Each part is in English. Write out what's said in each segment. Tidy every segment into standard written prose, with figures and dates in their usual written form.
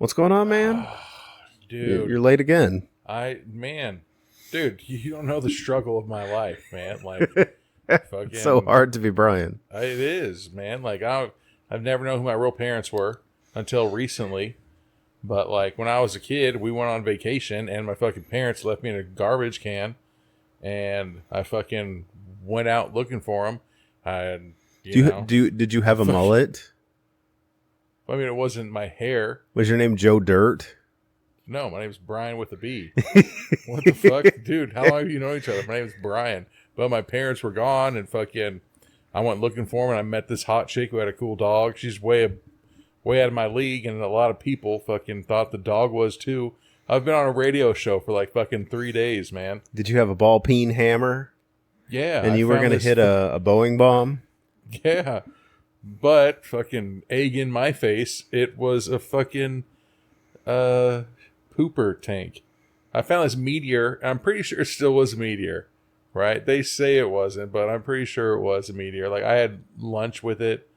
What's going on, man? Dude, You're late again. Dude, you don't know the struggle of my life, man. Like, fucking, It's so hard to be Brian. it is, man. Like, I've never known who my real parents were until recently. But like, when I was a kid, we went on vacation, and my fucking parents left me in a garbage can, and I fucking went out looking for them. Did you have a mullet? I mean, it wasn't my hair. Was your name Joe Dirt? No, my name's Brian with a B. What the fuck? Dude, how long have you known each other? My name's Brian. But my parents were gone, and fucking, I went looking for them, and I met this hot chick who had a cool dog. She's way out of my league, and a lot of people fucking thought the dog was too. I've been on a radio show for like fucking 3 days, man. Did you have a ball peen hammer? Yeah. And you were going to hit a Boeing bomb? Yeah. But fucking egg in my face, it was a fucking pooper tank. I found this meteor. I'm pretty sure it still was a meteor, right? They say it wasn't, but I'm pretty sure it was a meteor. Like, I had lunch with it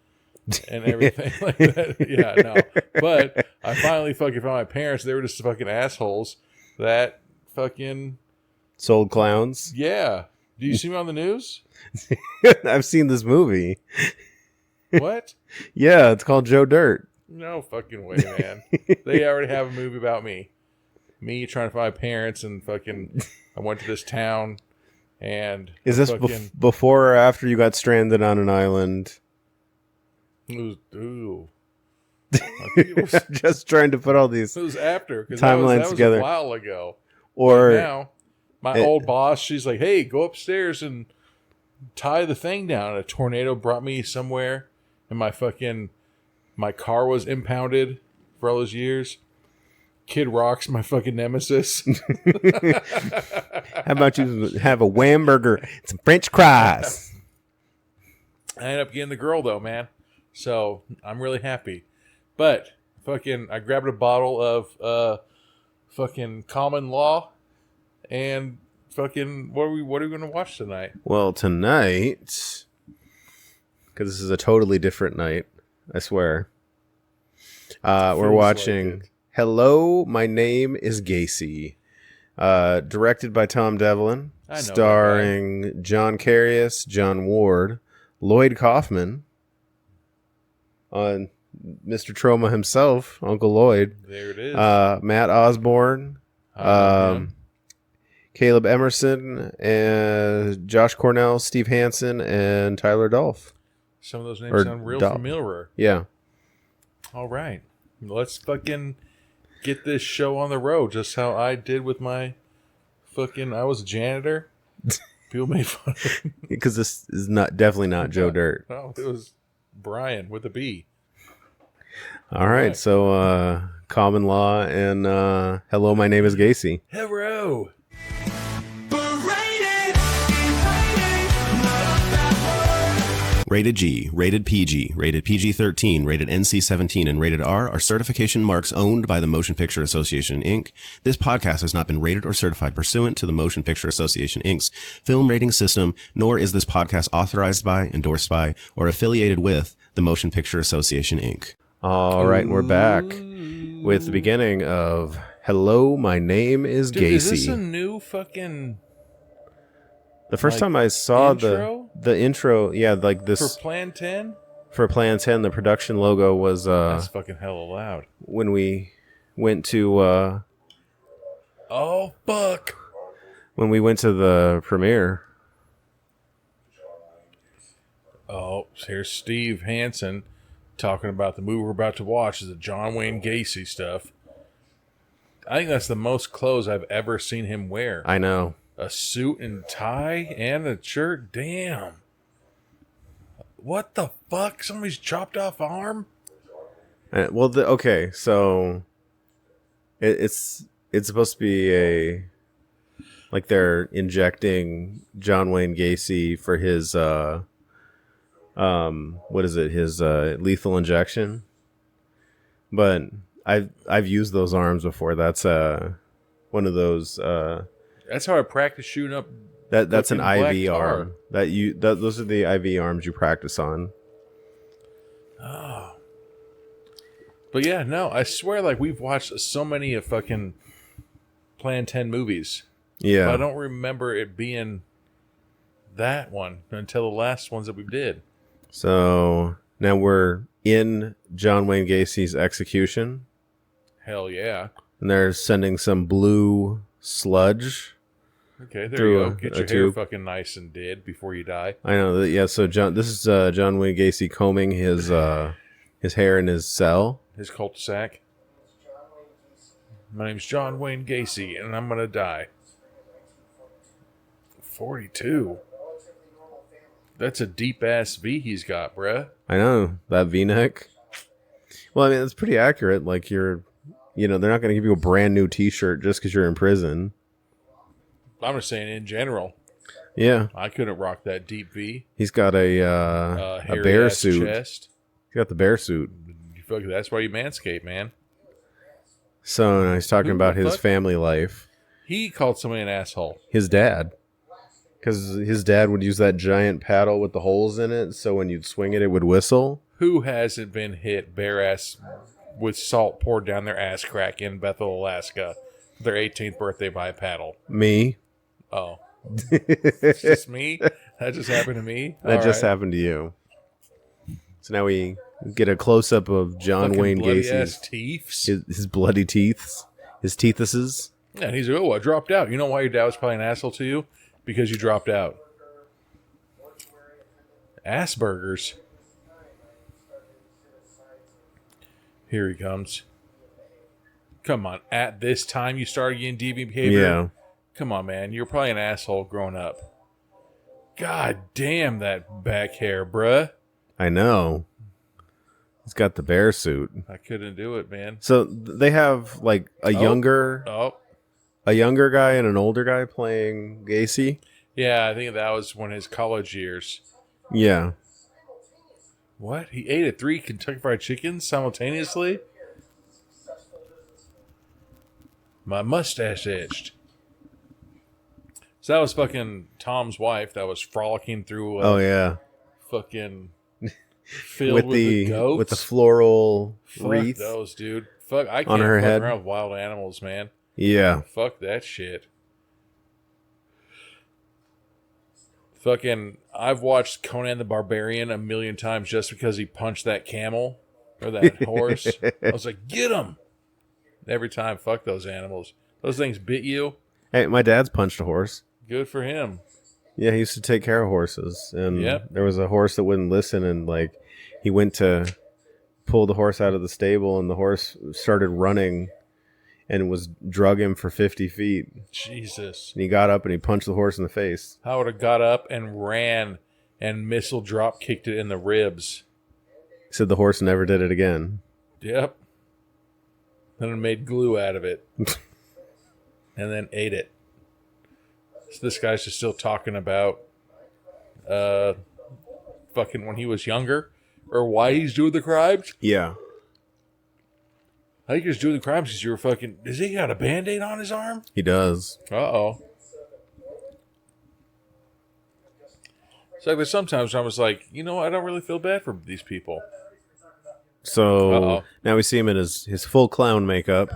and everything like that. Yeah, no. But I finally fucking found my parents. They were just fucking assholes that fucking sold clowns. Yeah. Do you see me on the news? I've seen this movie. What? Yeah, it's called Joe Dirt. No fucking way, man. They already have a movie about me. Me trying to find my parents, and fucking I went to this town, and is this before or after you got stranded on an island? It was, I think it was, just trying to put all these. It was after, because timelines that was together a while ago. Or but now, my old boss, she's like, "Hey, go upstairs and tie the thing down." A tornado brought me somewhere, and my car was impounded for all those years. Kid Rock's my fucking nemesis. How about you have a wham burger and some French fries? I ended up getting the girl, though, man. So I'm really happy. But fucking, I grabbed a bottle of fucking Common Law, and fucking, what are we going to watch tonight? Well, tonight, because this is a totally different night, I swear. We're watching like Hello, My Name is Gacy. Directed by Tom Devlin. Starring John Karyus, John Ward, Lioyd Kaufman, Mr. Troma himself, Uncle Lloyd. There it is. Matt Osborne, Caleb Emerson, and Josh Cornell, Steve Hansen, and Tyler Dolph. Some of those names sound real familiar. Yeah. All right. Let's fucking get this show on the road, just how I did with my fucking... I was a janitor. People made fun of me. Because this is definitely not Joe Dirt. No, it was Brian with a B. All right, so Common Law and Hello, My Name is Gacy. Hello. Rated G, rated PG, rated PG-13, rated NC-17, and rated R are certification marks owned by the Motion Picture Association, Inc. This podcast has not been rated or certified pursuant to the Motion Picture Association, Inc.'s film rating system, nor is this podcast authorized by, endorsed by, or affiliated with the Motion Picture Association, Inc. All right, we're back with the beginning of Hello, My Name is Gacy. Is this a new fucking... The first time I saw intro? the intro, yeah, like this... For Plan 10? For Plan 10, the production logo was... That's fucking hella loud. When we went to... Oh, fuck. When we went to the premiere. Oh, here's Steve Hansen talking about the movie we're about to watch. Is the John Wayne Gacy stuff. I think that's the most clothes I've ever seen him wear. I know. A suit and tie and a shirt? Damn. What the fuck? Somebody's chopped off arm? Well, okay, so it's supposed to be a... Like they're injecting John Wayne Gacy for his... what is it? His lethal injection. But I've used those arms before. That's one of those... That's how I practice shooting up. That's an IV arm. Those are the IV arms you practice on. Oh. But yeah, no, I swear, like, we've watched so many of fucking Plan 10 movies. Yeah. But I don't remember it being that one until the last ones that we did. So now we're in John Wayne Gacy's execution. Hell yeah. And they're sending some blue sludge. Okay, there through you go. Get a your hair tube. fucking nice and dead before you die. I know that. Yeah. So this is John Wayne Gacy combing his hair in his cell. His cul-de-sac. My name's John Wayne Gacy, and I'm gonna die. 42. That's a deep-ass V he's got, bruh. I know that V-neck. Well, I mean, it's pretty accurate. Like they're not going to give you a brand new T-shirt just because you're in prison. I'm just saying in general. Yeah, I couldn't rock that deep V. he's got a bear hairy-ass suit. chest. He's got the bear suit. That's why you manscape, man. So he's talking Who about the his fuck? family life. He called somebody an asshole. His dad. Because his dad would use that giant paddle with the holes in it, so when you'd swing it, it would whistle. Who hasn't been hit bare ass with salt poured down their ass crack in Bethel, Alaska, for their 18th birthday by a paddle? Me. Oh. It's just me? That just happened to me? That All just right. happened to you. So now we get a close-up of John Fucking Wayne bloody-ass Gacy's teeths. his bloody teeth, his teethuses. Yeah, and he's like, oh, I dropped out. You know why your dad was probably an asshole to you? Because you dropped out. Asperger's. Here he comes. Come on. At this time, you started getting deviant behavior? Yeah. Come on, man. You're probably an asshole growing up. God damn that back hair, bruh. I know. He's got the bear suit. I couldn't do it, man. So they have like a younger guy and an older guy playing Gacy. Yeah, I think that was one of his college years. Yeah. What? He ate 3 Kentucky Fried Chickens simultaneously? My mustache itched. So that was fucking Tom's wife that was frolicking through Oh yeah. fucking field with the goats. with the floral Fuck wreath. those, dude. Fuck, I can't on her fuck head. around with wild animals, man. Yeah. Fuck that shit. Fucking, I've watched Conan the Barbarian a million times just because he punched that camel or that horse. I was like, get him! Every time, fuck those animals. Those things bit you. Hey, my dad's punched a horse. Good for him. Yeah, he used to take care of horses, and Yep. there was a horse that wouldn't listen, and like he went to pull the horse out of the stable, and the horse started running, and was drug him for 50 feet. Jesus. And he got up and he punched the horse in the face. I would have got up and ran and missile drop kicked it in the ribs. He said the horse never did it again. Yep. Then I made glue out of it. And then ate it. So this guy's just still talking about fucking when he was younger or why he's doing the crimes. Yeah. I think he's doing the crimes because you were fucking... Does he got a Band-Aid on his arm? He does. Uh-oh. So there's sometimes I was like, you know, I don't really feel bad for these people. So Uh-oh. now we see him in his full clown makeup.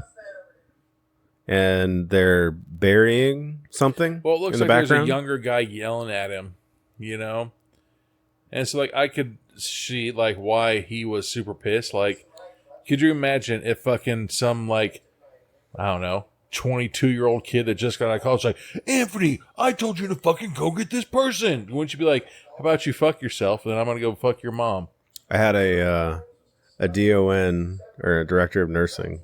And they're burying something Well, it looks in the like there's a background. younger guy yelling at him, you know? And so, like, I could see, like, why he was super pissed. Like, could you imagine if fucking some, like, I don't know, 22-year-old kid that just got out of college, like, Anthony, I told you to fucking go get this person. Wouldn't you be like, how about you fuck yourself, and then I'm going to go fuck your mom? I had a DON, or a director of nursing,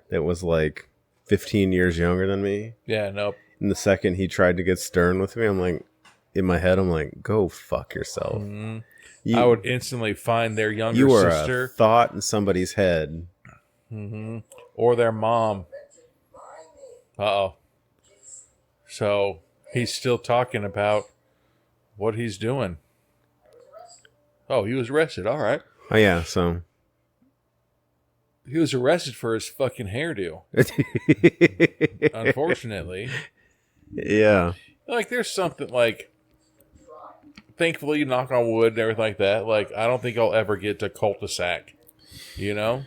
that was like 15 years younger than me. Yeah, nope. And the second he tried to get stern with me, I'm like, in my head, I'm like, go fuck yourself. Mm-hmm. You, I would instantly find their younger you are sister. a thought in somebody's head. Mm-hmm. Or their mom. Uh-oh. So, he's still talking about what he's doing. Oh, he was arrested. All right. Oh, yeah, so. He was arrested for his fucking hairdo. Unfortunately. Yeah. Like, there's something, like, thankfully, knock on wood and everything like that, like, I don't think I'll ever get to cul-de-sac. You know?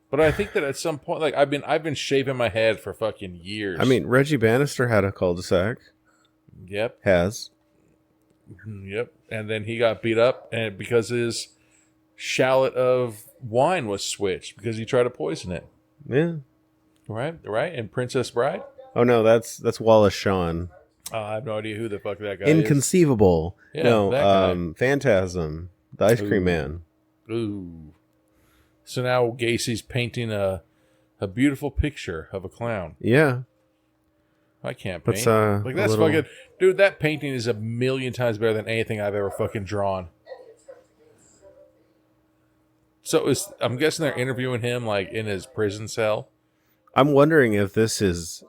But I think that at some point, like I've been shaving my head for fucking years. I mean, Reggie Bannister had a cul-de-sac. Yep. Has. Yep. And then he got beat up, and because his shallot of wine was switched because he tried to poison it. Yeah. Right. And Princess Bride. Oh no, that's Wallace Shawn. I have no idea who the fuck that guy Inconceivable. is. No, that guy. Phantasm, the ice cream man. Ooh. So now Gacy's painting a beautiful picture of a clown. Yeah. I can't paint. That's, like that's fucking dude. That painting is a million times better than anything I've ever fucking drawn. So I'm guessing they're interviewing him like in his prison cell. I'm wondering if this is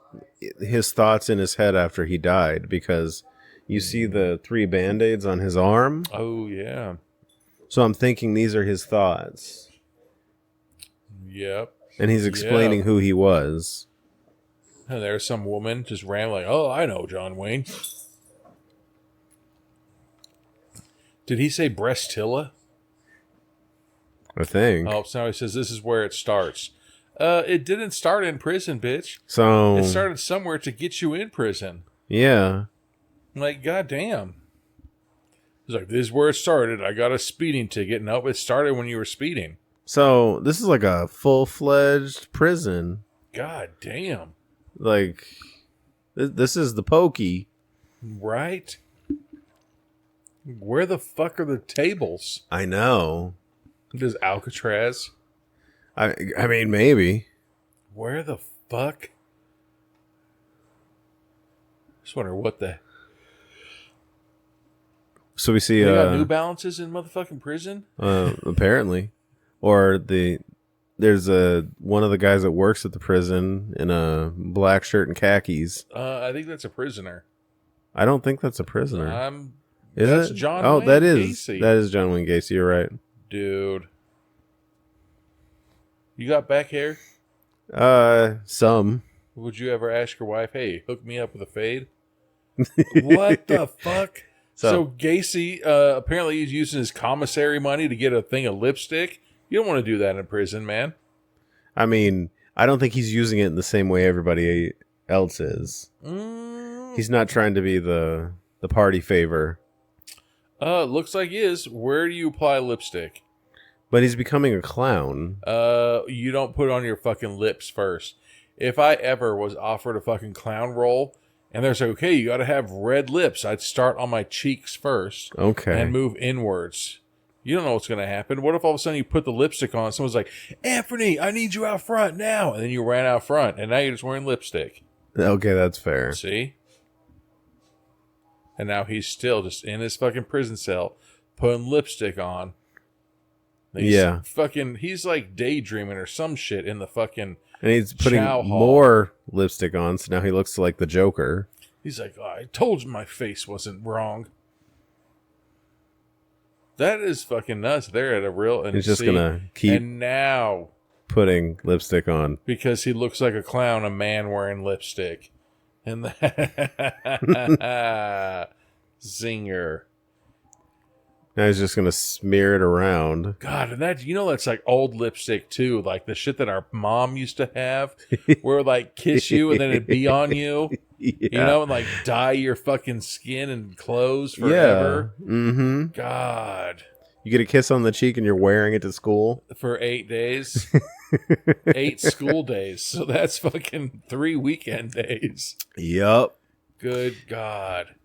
his thoughts in his head after he died, because you see the 3 Band-Aids on his arm. Oh yeah. So I'm thinking these are his thoughts. Yep. And he's explaining who he was. And there's some woman just rambling, oh, I know John Wayne. Did he say Brestilla? I think. Oh, so he says this is where it starts. It didn't start in prison, bitch. So It started somewhere to get you in prison. yeah. Like, goddamn. He's like, this is where it started. I got a speeding ticket. Nope, it started when you were speeding. So this is like a full-fledged prison. God damn. Like, this is the pokey. Right? Where the fuck are the tables? I know. Does Alcatraz? I mean, maybe. Where the fuck? Just wonder what the... So we see They got New Balances in motherfucking prison? apparently. Or there's one of the guys that works at the prison in a black shirt and khakis. I think that's a prisoner. I don't think that's a prisoner. That's it? John Oh, Wayne that is. Gacy. That is John Wayne Gacy. You're right. Dude. You got back hair? Some. Would you ever ask your wife, hey, hook me up with a fade? What the fuck? So Gacy, apparently he's using his commissary money to get a thing of lipstick. You don't want to do that in prison, man. I mean, I don't think he's using it in the same way everybody else is. He's not trying to be the party favor. Looks like he is. Where do you apply lipstick? But he's becoming a clown. You don't put it on your fucking lips first. If I ever was offered a fucking clown role, and they're like, okay, you got to have red lips, I'd start on my cheeks first. Okay. And move inwards. You don't know what's going to happen. What if all of a sudden you put the lipstick on, someone's like, Anthony, I need you out front now. And then you ran out front, and now you're just wearing lipstick. Okay, that's fair. See? And now he's still just in his fucking prison cell, putting lipstick on. Yeah. He's like daydreaming or some shit in the fucking And he's putting chow hall. more lipstick on, so now he looks like the Joker. He's like, oh, I told you my face wasn't wrong. That is fucking nuts. They're at a real... And He's just gonna keep And now... putting lipstick on. Because he looks like a clown, a man wearing lipstick. And Zinger. Now he's just gonna smear it around. God, and that, that's like old lipstick too, like the shit that our mom used to have, where like kiss you and then it'd be on you, Yeah. and like dye your fucking skin and clothes forever. Yeah. Mm-hmm. God, You get a kiss on the cheek and you're wearing it to school. for 8 days, 8 school days, so that's fucking 3 weekend days. Yup. Good God,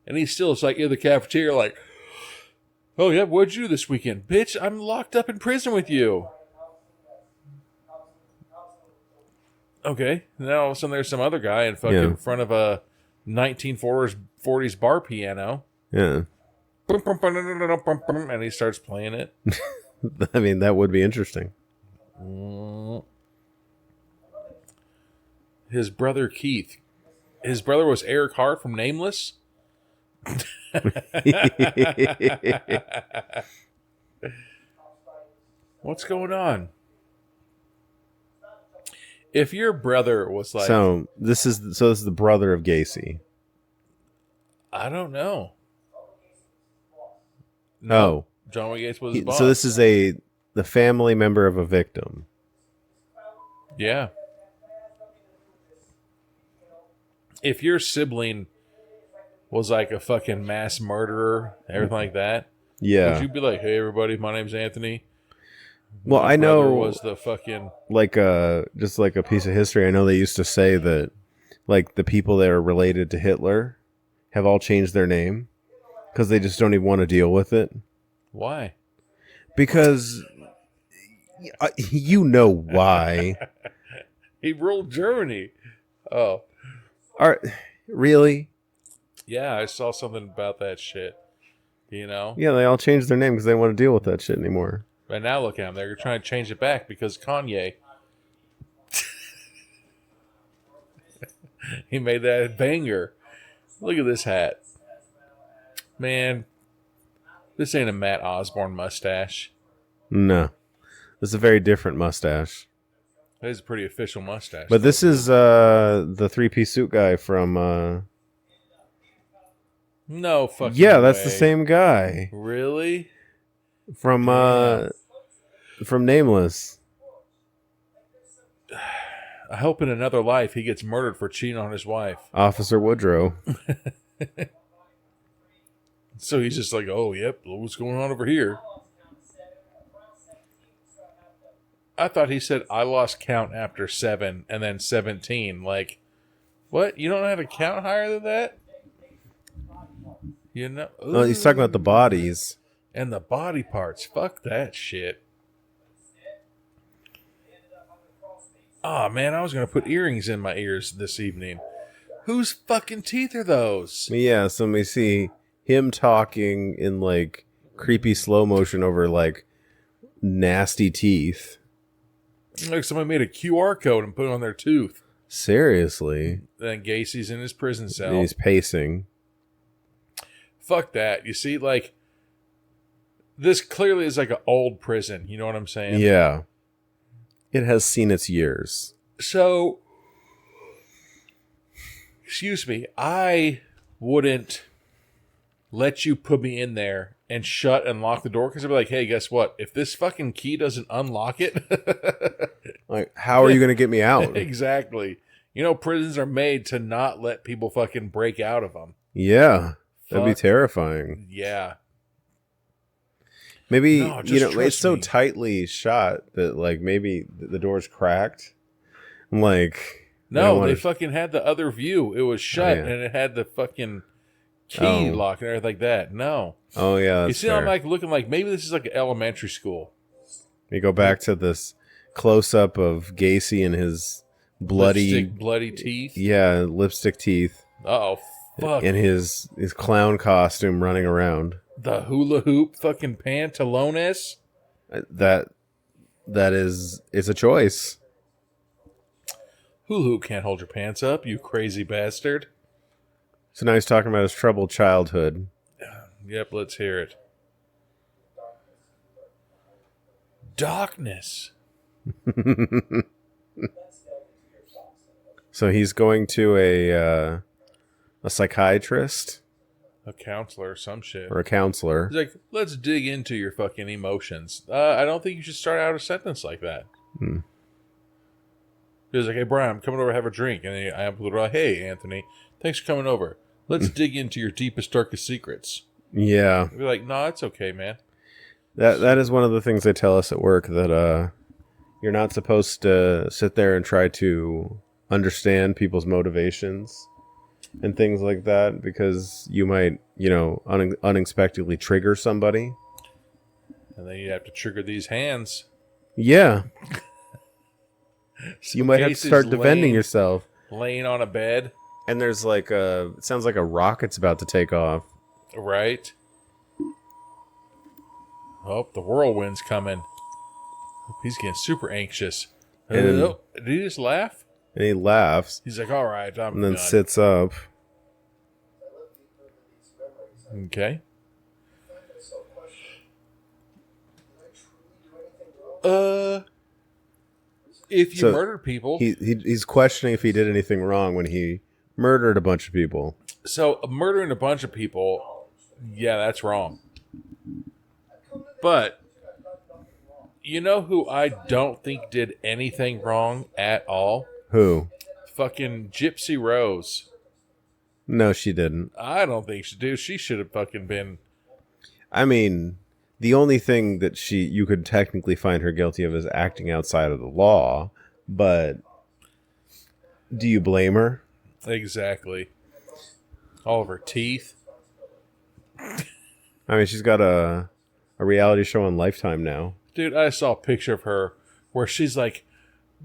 and he's still just like in the cafeteria, like. Oh, yeah, what'd you do this weekend? Bitch, I'm locked up in prison with you. Okay. Now all of a sudden there's some other guy in front of a 1940s bar piano. Yeah. And he starts playing it. I mean, that would be interesting. His brother Keith. His brother was Eric Hart from Nameless. What's going on? If your brother was like, So this is the brother of Gacy. I don't know. Oh, John Wayne Gacy was his boss. so this is the family member of a victim. Yeah. If your sibling was like a fucking mass murderer, everything like that, Yeah. would you be like, "Hey, everybody, my name's Anthony. Well, My I brother know, was the fucking like just like a piece of history. I know they used to say that, like, the people that are related to Hitler have all changed their name because they just don't even want to deal with it. why? Because you know why? He ruled Germany. Oh, Really? yeah, I saw something about that shit. You know, Yeah, they all changed their name because they don't want to deal with that shit anymore. but now look at them. They're trying to change it back because Kanye. He made that banger. Look at this hat. Man, this ain't a Matt Osborne mustache. No, this is a very different mustache. That is a pretty official mustache. But this is the three-piece suit guy from. No fucking Yeah, that's the way. same guy Really? from Nameless. I hope in another life he gets murdered for cheating on his wife. Officer Woodrow. So he's just like, oh, yep, what's going on over here? I thought he said, I lost count after 7 and then 17. Like, what? You don't have a count higher than that? You know? Oh, he's talking about the bodies. And the body parts. Fuck that shit. Oh, man, I was going to put earrings in my ears this evening. Whose fucking teeth are those? Yeah, so we see him talking in, like, creepy slow motion over, like, nasty teeth. Like somebody made a QR code and put it on their tooth. Seriously. Then Gacy's in his prison cell. And he's pacing. Fuck that. You see, like, this clearly is like an old prison. You know what I'm saying? Yeah. It has seen its years. So, excuse me, I wouldn't let you put me in there and shut and lock the door because I'd be like, hey, guess what? If this fucking key doesn't unlock it, like, how are you going to get me out? Exactly. You know, prisons are made to not let people fucking break out of them. Yeah. That'd be Fuck. terrifying. Yeah. Maybe, No, just it's trust so me. tightly shot that, like, maybe the door's cracked. I'm like... No, they fucking had the other view. It was shut, yeah. and it had the fucking key lock and everything like that. No. Oh, yeah, that's You see, fair. I'm like looking like maybe this is like an elementary school. We go back to this close-up of Gacy and his Bloody teeth. Yeah, lipstick teeth. Oh, fuck. And his clown costume running around. The hula hoop fucking pantalones. That is, it's a choice. Hula hoop can't hold your pants up, you crazy bastard. So now he's talking about his troubled childhood. Yep, let's hear it. Darkness. So he's going to a psychiatrist A counselor or some shit. or a counselor. He's like, let's dig into your fucking emotions. I don't think you should start out a sentence like that. He's like, hey, Brian, I'm coming over to have a drink. And then I am like, hey, Anthony, thanks for coming over. Let's dig into your deepest, darkest secrets. Yeah. I'd be like, no, it's okay, man. That is one of the things they tell us at work, that you're not supposed to sit there and try to understand people's motivations and things like that, because you might, unexpectedly trigger somebody. And then you have to trigger these hands. Yeah. So You might have to Gacy's start defending yourself. Laying on a bed. And there's like it sounds like a rocket's about to take off. Right. Oh, the whirlwind's coming. He's getting super anxious. And- Did he just laugh? And he laughs He's like, all right, I'm and then done. sits up. Okay. If you So murder people, He's questioning if he did anything wrong when he murdered a bunch of people. so murdering a bunch of people, yeah, that's wrong. But You know who I don't think did anything wrong at all? Who? Fucking Gypsy Rose. No, she didn't. I don't think she did. She should have fucking been. I mean, the only thing that you could technically find her guilty of is acting outside of the law, but do you blame her? Exactly. All of her teeth. I mean, she's got a reality show on Lifetime now. Dude, I saw a picture of her where she's like,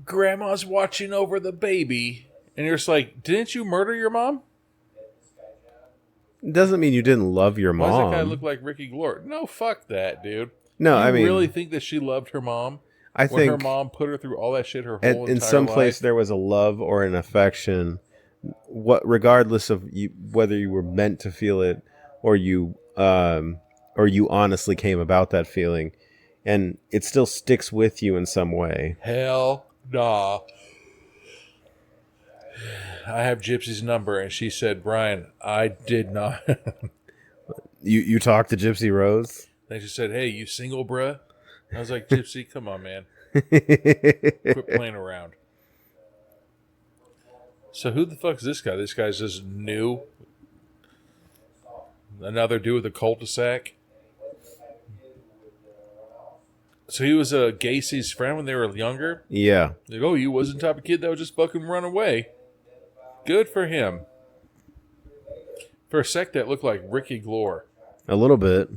Grandma's watching over the baby. And you're just like, didn't you murder your mom? Doesn't mean you didn't love your mom. Why does that guy look like Ricky Glore? No, fuck that, dude. No, you I mean, really think that she loved her mom? I when think her mom put her through all that shit her whole entire life? In some place there was a love or an affection, regardless of whether you were meant to feel it or you honestly came about that feeling, and it still sticks with you in some way. Hell nah. I have Gypsy's number, and she said, Brian, I did not. You talked to Gypsy Rose? Then she said, hey, you single, bruh? I was like, Gypsy, come on, man. Quit playing around. So who the fuck is this guy? This guy's just new. Another dude with a cul-de-sac. So he was Gacy's friend when they were younger? Yeah. Like, oh, you wasn't the type of kid that would just fucking run away. Good for him. For a sec, that looked like Ricky Glore. A little bit.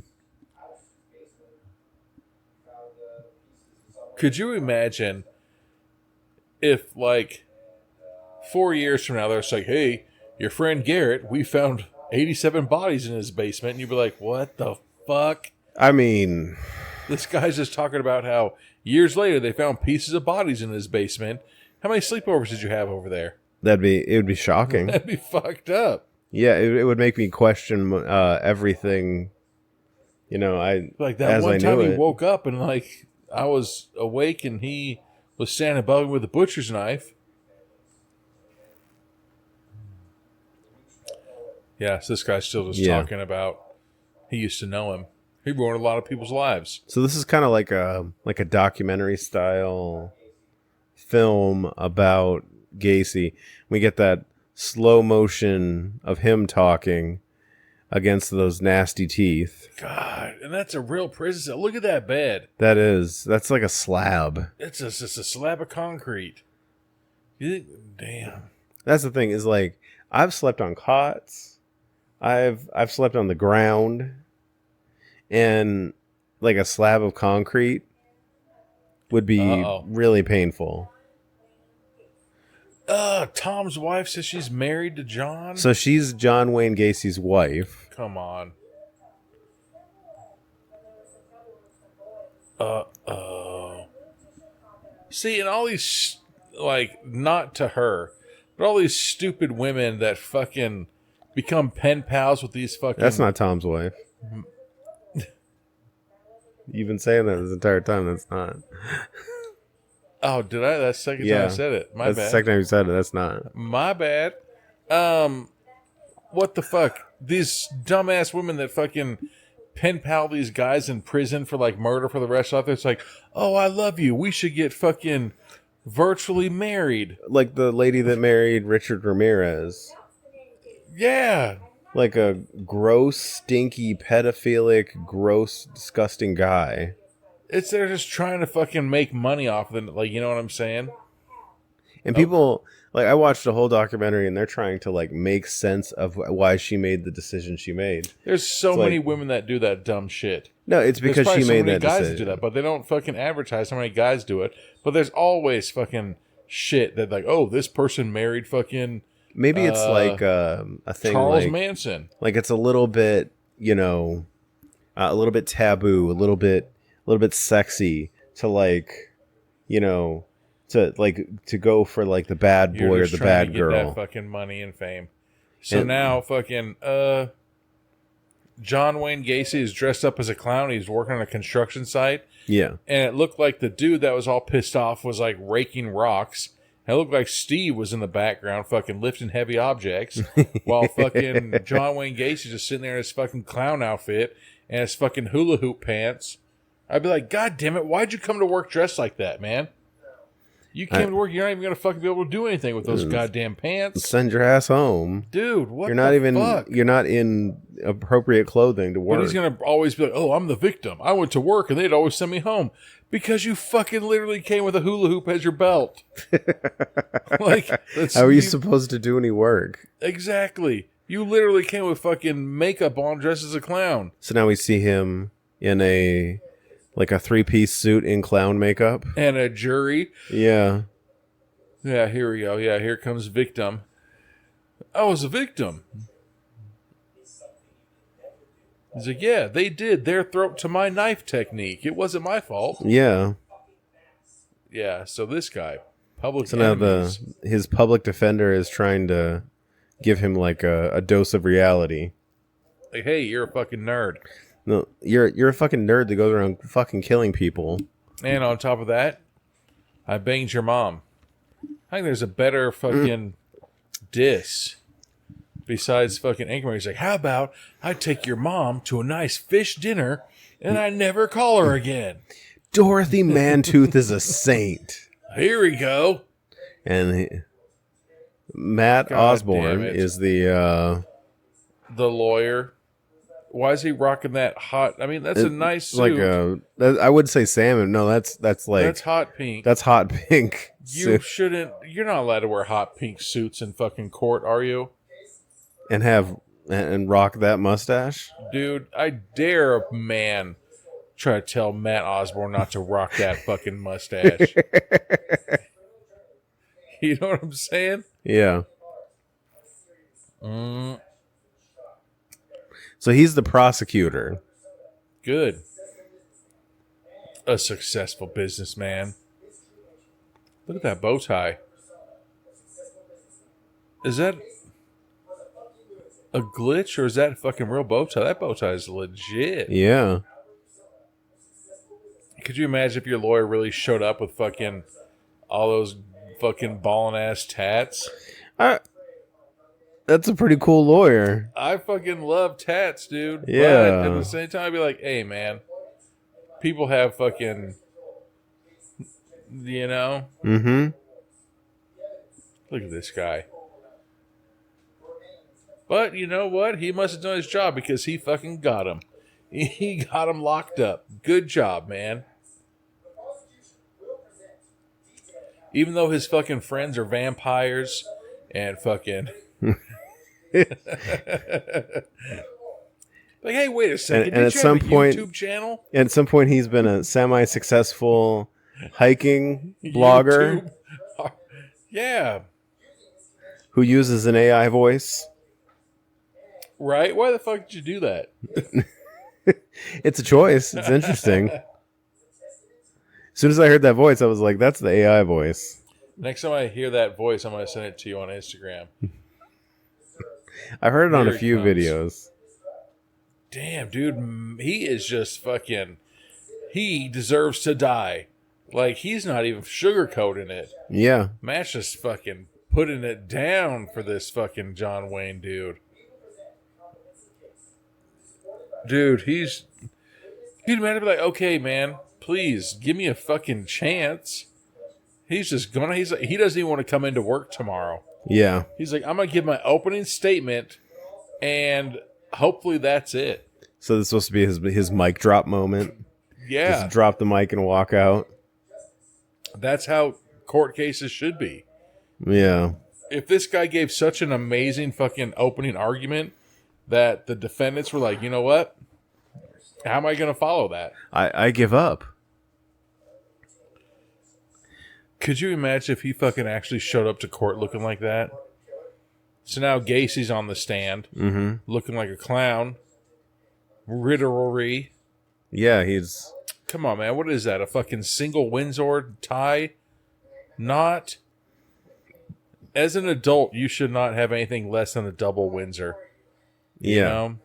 Could you imagine if, like, 4 years from now, they're just like, hey, your friend Garrett, we found 87 bodies in his basement. And you'd be like, what the fuck? I mean, this guy's just talking about how years later they found pieces of bodies in his basement. How many sleepovers did you have over there? it would be shocking. That'd be fucked up. Yeah, it would make me question everything. You know, like that one time he woke up and like I was awake and he was standing above me with a butcher's knife. Yeah, so this guy's still just talking about he used to know him. He ruined a lot of people's lives. So this is kind of like a documentary style film about Gacy. We get that slow motion of him talking against those nasty teeth. God, and that's a real prison cell. Look at that bed. That's like a slab. It's just a slab of concrete. Damn. That's the thing is like I've slept on cots. I've slept on the ground, and like a slab of concrete would be really painful. Tom's wife says she's married to John. So she's John Wayne Gacy's wife. Come on. See, and all these, like, not to her, but all these stupid women that fucking become pen pals with these fucking... That's not Tom's wife. You've been saying that this entire time. That's not. Oh, did I? That's the second time I said it. My bad. That's the second time you said it. That's not. My bad. What the fuck? These dumbass women that fucking pen pal these guys in prison for like murder for the rest of it. It's like, oh, I love you. We should get fucking virtually married. Like the lady that married Richard Ramirez. Yeah. Like a gross, stinky, pedophilic, gross, disgusting guy. They're just trying to fucking make money off of it. Like, you know what I'm saying? And people, like, I watched a whole documentary and they're trying to, like, make sense of why she made the decision she made. There's so many women that do that dumb shit. No, it's because she made that decision. There's guys that do that, but they don't fucking advertise how many guys do it. But there's always fucking shit that, like, oh, this person married fucking... Maybe it's like a thing Charles like, Manson. Like, it's a little bit, you know, a little bit taboo, a little bit sexy to, like, you know, to go for like the bad boy or the bad girl. Get that fucking money and fame. So now fucking John Wayne Gacy is dressed up as a clown. He's working on a construction site. Yeah. And it looked like the dude that was all pissed off was like raking rocks. And it looked like Steve was in the background fucking lifting heavy objects while fucking John Wayne Gacy just sitting there in his fucking clown outfit and his fucking hula hoop pants I'd be like, God damn it, why'd you come to work dressed like that, man? You came to work, you're not even going to fucking be able to do anything with those goddamn pants. Send your ass home. Dude, what You're not the even, fuck? You're not in appropriate clothing to work. But he's going to always be like, oh, I'm the victim. I went to work and they'd always send me home. Because you fucking literally came with a hula hoop as your belt. Like, how are you supposed to do any work? Exactly. You literally came with fucking makeup on, dressed as a clown. So now we see him in a 3-piece suit in clown makeup. And a jury. Yeah. Yeah, here we go. Yeah, here comes victim. I was a victim. He's like, yeah, they did their throat to my knife technique. It wasn't my fault. Yeah. Yeah, so this guy, public So now enemies. his public defender is trying to give him like a dose of reality. Like, hey, you're a fucking nerd. No, you're a fucking nerd that goes around fucking killing people. And on top of that, I banged your mom. I think there's a better fucking diss besides fucking Anchorman. He's like, how about I take your mom to a nice fish dinner and I never call her again? Dorothy Mantooth is a saint. Here we go. And Matt God Osborne damn it. is the lawyer. Why is he rocking that hot? I mean, that's a nice suit. I would say salmon. No, that's hot pink. That's hot pink. You shouldn't. You're not allowed to wear hot pink suits in fucking court, are you? And rock that mustache. Dude, I dare a man try to tell Matt Osborne not to rock that fucking mustache. You know what I'm saying? Yeah. So he's the prosecutor. Good. A successful businessman. Look at that bow tie. Is that a glitch or is that a fucking real bow tie? That bow tie is legit. Yeah. Could you imagine if your lawyer really showed up with fucking all those fucking ballin' ass tats? That's a pretty cool lawyer. I fucking love tats, dude. Yeah. But at the same time, I'd be like, hey, man, people have fucking, you know? Mm-hmm. Look at this guy. But you know what? He must have done his job because he fucking got him. He got him locked up. Good job, man. Even though his fucking friends are vampires and fucking... Like, hey, wait a second. And at some point, YouTube channel? At some point, he's been a semi-successful hiking blogger Yeah. who uses an AI voice. Right? Why the fuck did you do that? It's a choice. It's interesting. As soon as I heard that voice, I was like, that's the AI voice. Next time I hear that voice, I'm going to send it to you on Instagram. I've heard it on Here a few it comes. videos. Damn, dude. He is just fucking... He deserves to die. Like, he's not even sugarcoating it. Yeah. Matt's just fucking putting it down for this fucking John Wayne dude. Dude, he'd imagine be like, okay, man, please give me a fucking chance. He's just gonna. He's like, he doesn't even want to come into work tomorrow. Yeah. He's like, I'm gonna give my opening statement, and hopefully that's it. So this is supposed to be his mic drop moment. Yeah, Just drop the mic and walk out. that's how court cases should be. Yeah. If this guy gave such an amazing fucking opening argument that the defendants were like, you know what? How am I going to follow that? I give up. Could you imagine if he fucking actually showed up to court looking like that? So now Gacy's on the stand, looking like a clown. Rittery. Yeah, he's... Come on, man. What is that? A fucking single Windsor tie? Not. As an adult, you should not have anything less than a double Windsor. You know?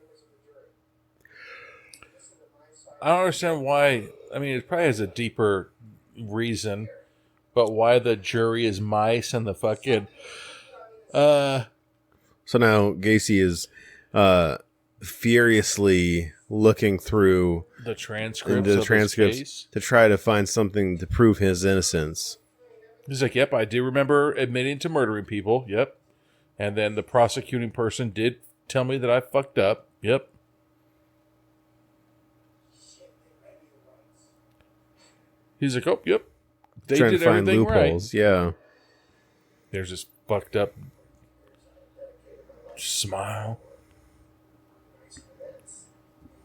I don't understand why. I mean, it probably has a deeper reason, but why the jury is mice and the fucking. So now Gacy is furiously looking through the transcripts, the of transcripts his case. to try to find something to prove his innocence. He's like, yep, I do remember admitting to murdering people. Yep. And then the prosecuting person did tell me that I fucked up. Yep. He's like, oh, yep. They Trying did to find everything loopholes. right. Yeah. There's this fucked up smile.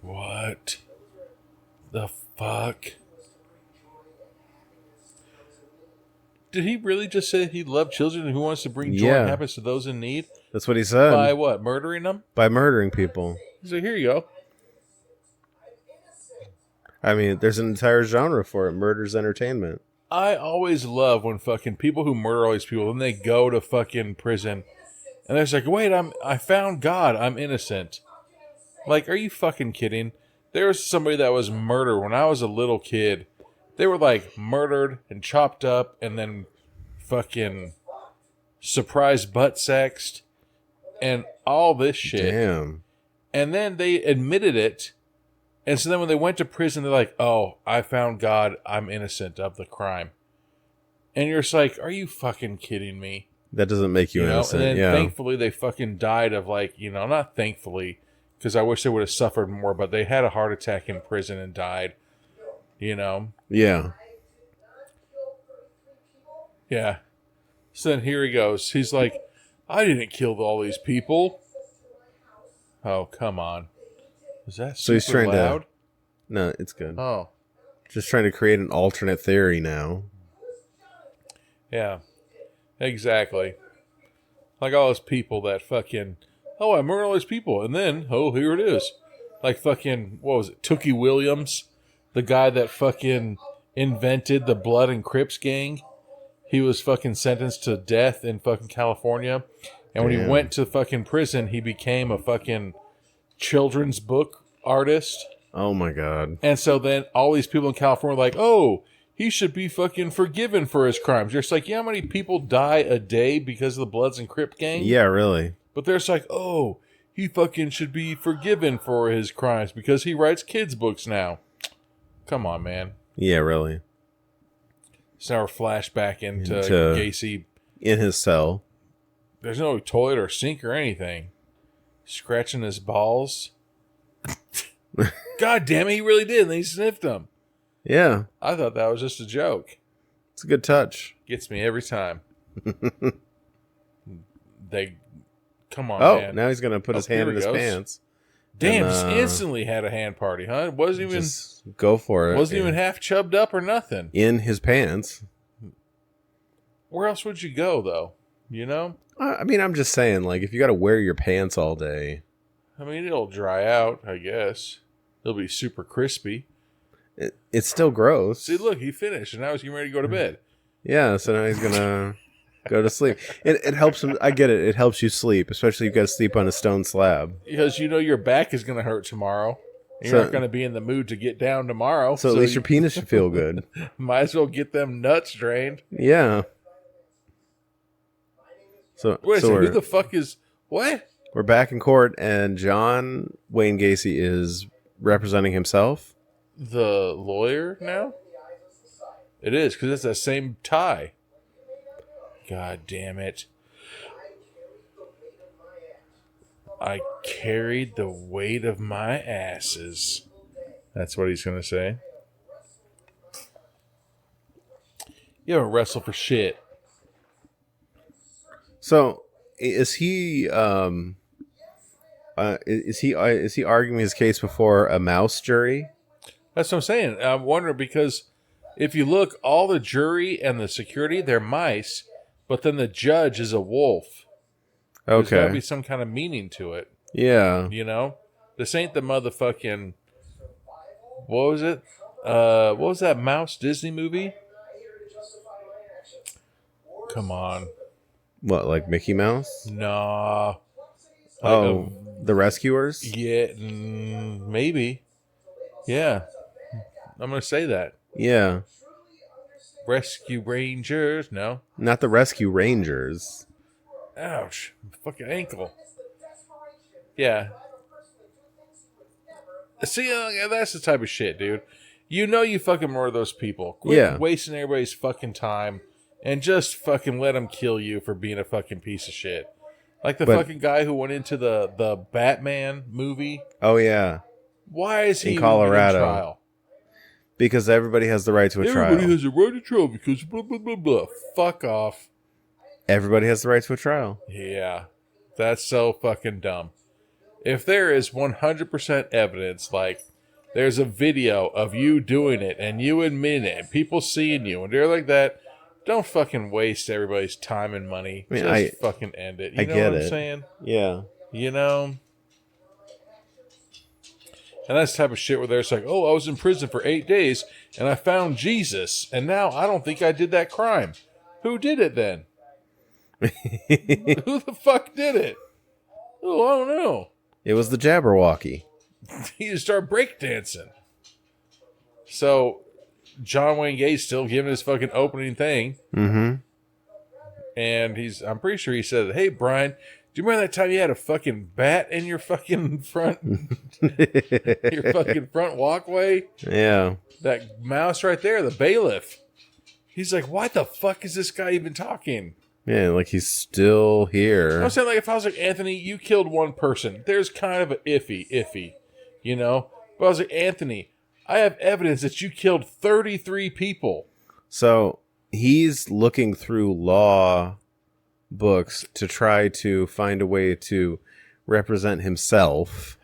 What the fuck? Did he really just say he loved children and who wants to bring joy and happiness to those in need? That's what he said. By what? Murdering them? By murdering people. He's like, here you go. I mean, there's an entire genre for it. Murder's entertainment. I always love when fucking people who murder all these people, then they go to fucking prison. And they're just like, wait, I found God. I'm innocent. Like, are you fucking kidding? There was somebody that was murdered when I was a little kid. They were like murdered and chopped up and then fucking surprise butt sexed and all this shit. Damn. And then they admitted it. And so then when they went to prison, they're like, oh, I found God. I'm innocent of the crime. And you're just like, are you fucking kidding me? That doesn't make you innocent. And then yeah. thankfully they fucking died of like, not thankfully, because I wish they would have suffered more, but they had a heart attack in prison and died. Yeah. Yeah. So then here he goes. He's like, I didn't kill all these people. Oh, come on. Is that So he's super trying loud? to. No, it's good. Oh. Just trying to create an alternate theory now. Yeah. Exactly. Like all those people that fucking, oh, I murdered all these people. And then, oh, here it is. Like fucking, what was it? Tookie Williams, the guy that fucking invented the Blood and Crips gang. He was fucking sentenced to death in fucking California. And when he went to fucking prison, he became a fucking children's book artist. Oh my God. And so then all these people in California were like, oh, he should be fucking forgiven for his crimes. You're just like, yeah, how many people die a day because of the Bloods and Crip gang? Yeah, really. But they're just like, oh, he fucking should be forgiven for his crimes because he writes kids' books now. Come on, man. Yeah, really. So now we're flashback into Gacy. In his cell. There's no toilet or sink or anything. Scratching his balls. God damn it, he really did. And then he sniffed them. Yeah. I thought that was just a joke. It's a good touch. Gets me every time. Come on, Oh, man. now he's going to put his hand in his pants. Damn, and, just instantly had a hand party, huh? It wasn't even... Just go for it. Wasn't even half chubbed up or nothing. In his pants. Where else would you go, though? You know? I mean, I'm just saying, like, if you got to wear your pants all day. I mean, it'll dry out, I guess. It'll be super crispy. It's still gross. See, look, he finished, and now he's getting ready to go to bed. Yeah, so now he's going to go to sleep. It helps him. I get it. It helps you sleep, especially if you got to sleep on a stone slab. Because you know your back is going to hurt tomorrow. And you're not going to be in the mood to get down tomorrow. So at least your penis should feel good. Might as well get them nuts drained. Yeah. So wait a second, who the fuck is... What? We're back in court, and John Wayne Gacy is representing himself. The lawyer now? It is, because it's that same tie. God damn it. I carried the weight of my asses. That's what he's going to say. You don't wrestle for shit. So, is he arguing his case before a mouse jury? That's what I'm saying. I'm wondering because if you look, all the jury and the security, they're mice, but then the judge is a wolf. There's got to be some kind of meaning to it. Yeah. You know? This ain't the motherfucking... What was it? What was that mouse Disney movie? Come on. What, like Mickey Mouse? Nah. Like The Rescuers? Yeah, maybe. Yeah. I'm going to say that. Yeah. Rescue Rangers? No. Not the Rescue Rangers. Ouch. Fucking ankle. Yeah. See, that's the type of shit, dude. You know you fucking murder those people. Quit wasting everybody's fucking time and just fucking let them kill you for being a fucking piece of shit. Like the fucking guy who went into the Batman movie. Oh, yeah. Why is he in Colorado? In trial? Because everybody has the right to a trial. Everybody has the right to trial because blah, blah, blah, blah. Fuck off. Everybody has the right to a trial. Yeah. That's so fucking dumb. If there is 100% evidence, like there's a video of you doing it and you admit it and people seeing you and they're like that, don't fucking waste everybody's time and money. I mean, just fucking end it. You know what I'm saying? Yeah. You know? And that's the type of shit where there's like, oh, I was in prison for 8 days and I found Jesus and now I don't think I did that crime. Who did it then? Who the fuck did it? Oh, I don't know. It was the Jabberwocky. He just started breakdancing. So, John Wayne Gacy still giving his fucking opening thing. Mm-hmm. And I'm pretty sure he said, hey, Brian, do you remember that time you had a fucking bat in your fucking front, your fucking front walkway? Yeah. That mouse right there, the bailiff. He's like, why the fuck is this guy even talking? Yeah, like he's still here. I'm saying, like, if I was like, Anthony, you killed one person. There's kind of an iffy, you know? But I was like, Anthony, I have evidence that you killed 33 people. So he's looking through law books to try to find a way to represent himself.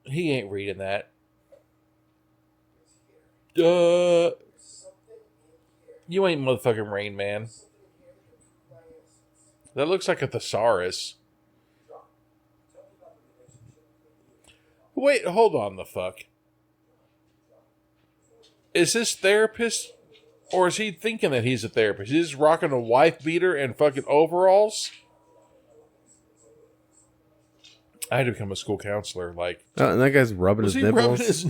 He ain't reading that. You ain't motherfucking Rain Man. That looks like a thesaurus. Wait, hold on the fuck. Is this therapist, or is he thinking that he's a therapist? He's just rocking a wife beater and fucking overalls? I had to become a school counselor. Like, and that guy's rubbing his nipples.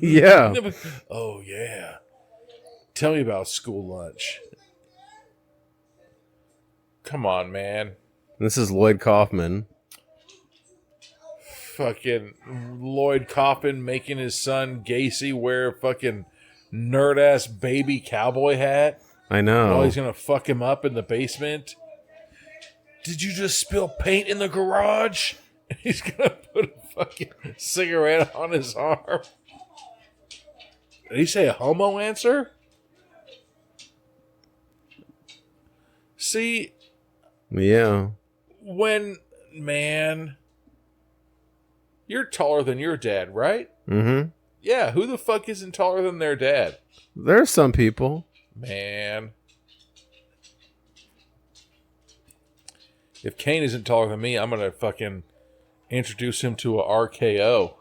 Yeah. Oh, yeah. Tell me about school lunch. Come on, man. This is Lioyd Kaufman. Fucking Lioyd Kaufman making his son Gacy wear a fucking nerd-ass baby cowboy hat. I know. Oh, he's going to fuck him up in the basement. Did you just spill paint in the garage? He's going to put a fucking cigarette on his arm. Did he say a homo answer? See... Yeah. Man, you're taller than your dad, right? Mm-hmm. Yeah, who the fuck isn't taller than their dad? There are some people. Man. If Kane isn't taller than me, I'm going to fucking introduce him to a RKO.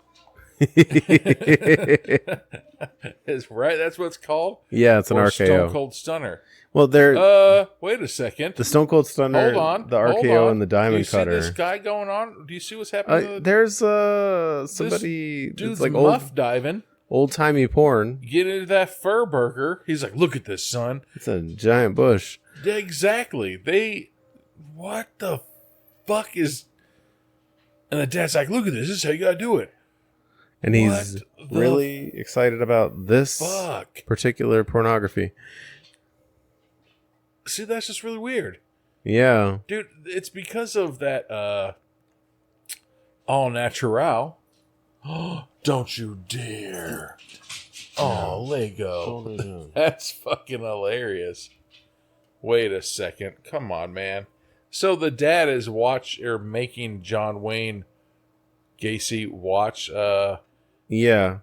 Is right? That's what it's called? Yeah, it's an RKO. Stone Cold Stunner. Well, they're... wait a second. The Stone Cold Stunner, hold on, the RKO, and the Diamond Cutter. Do you see this guy going on? Do you see what's happening? There's somebody... Dude's like muff diving. Old-timey porn. Get into that fur burger. He's like, look at this, son. It's a giant bush. Yeah, exactly. What the fuck is... And the dad's like, look at this. This is how you gotta do it. And he's really excited about this particular pornography. See, that's just really weird. Yeah. Dude, it's because of that all natural. Don't you dare. Oh, Lego. That's fucking hilarious. Wait a second. Come on, man. So the dad is making John Wayne Gacy watch yeah.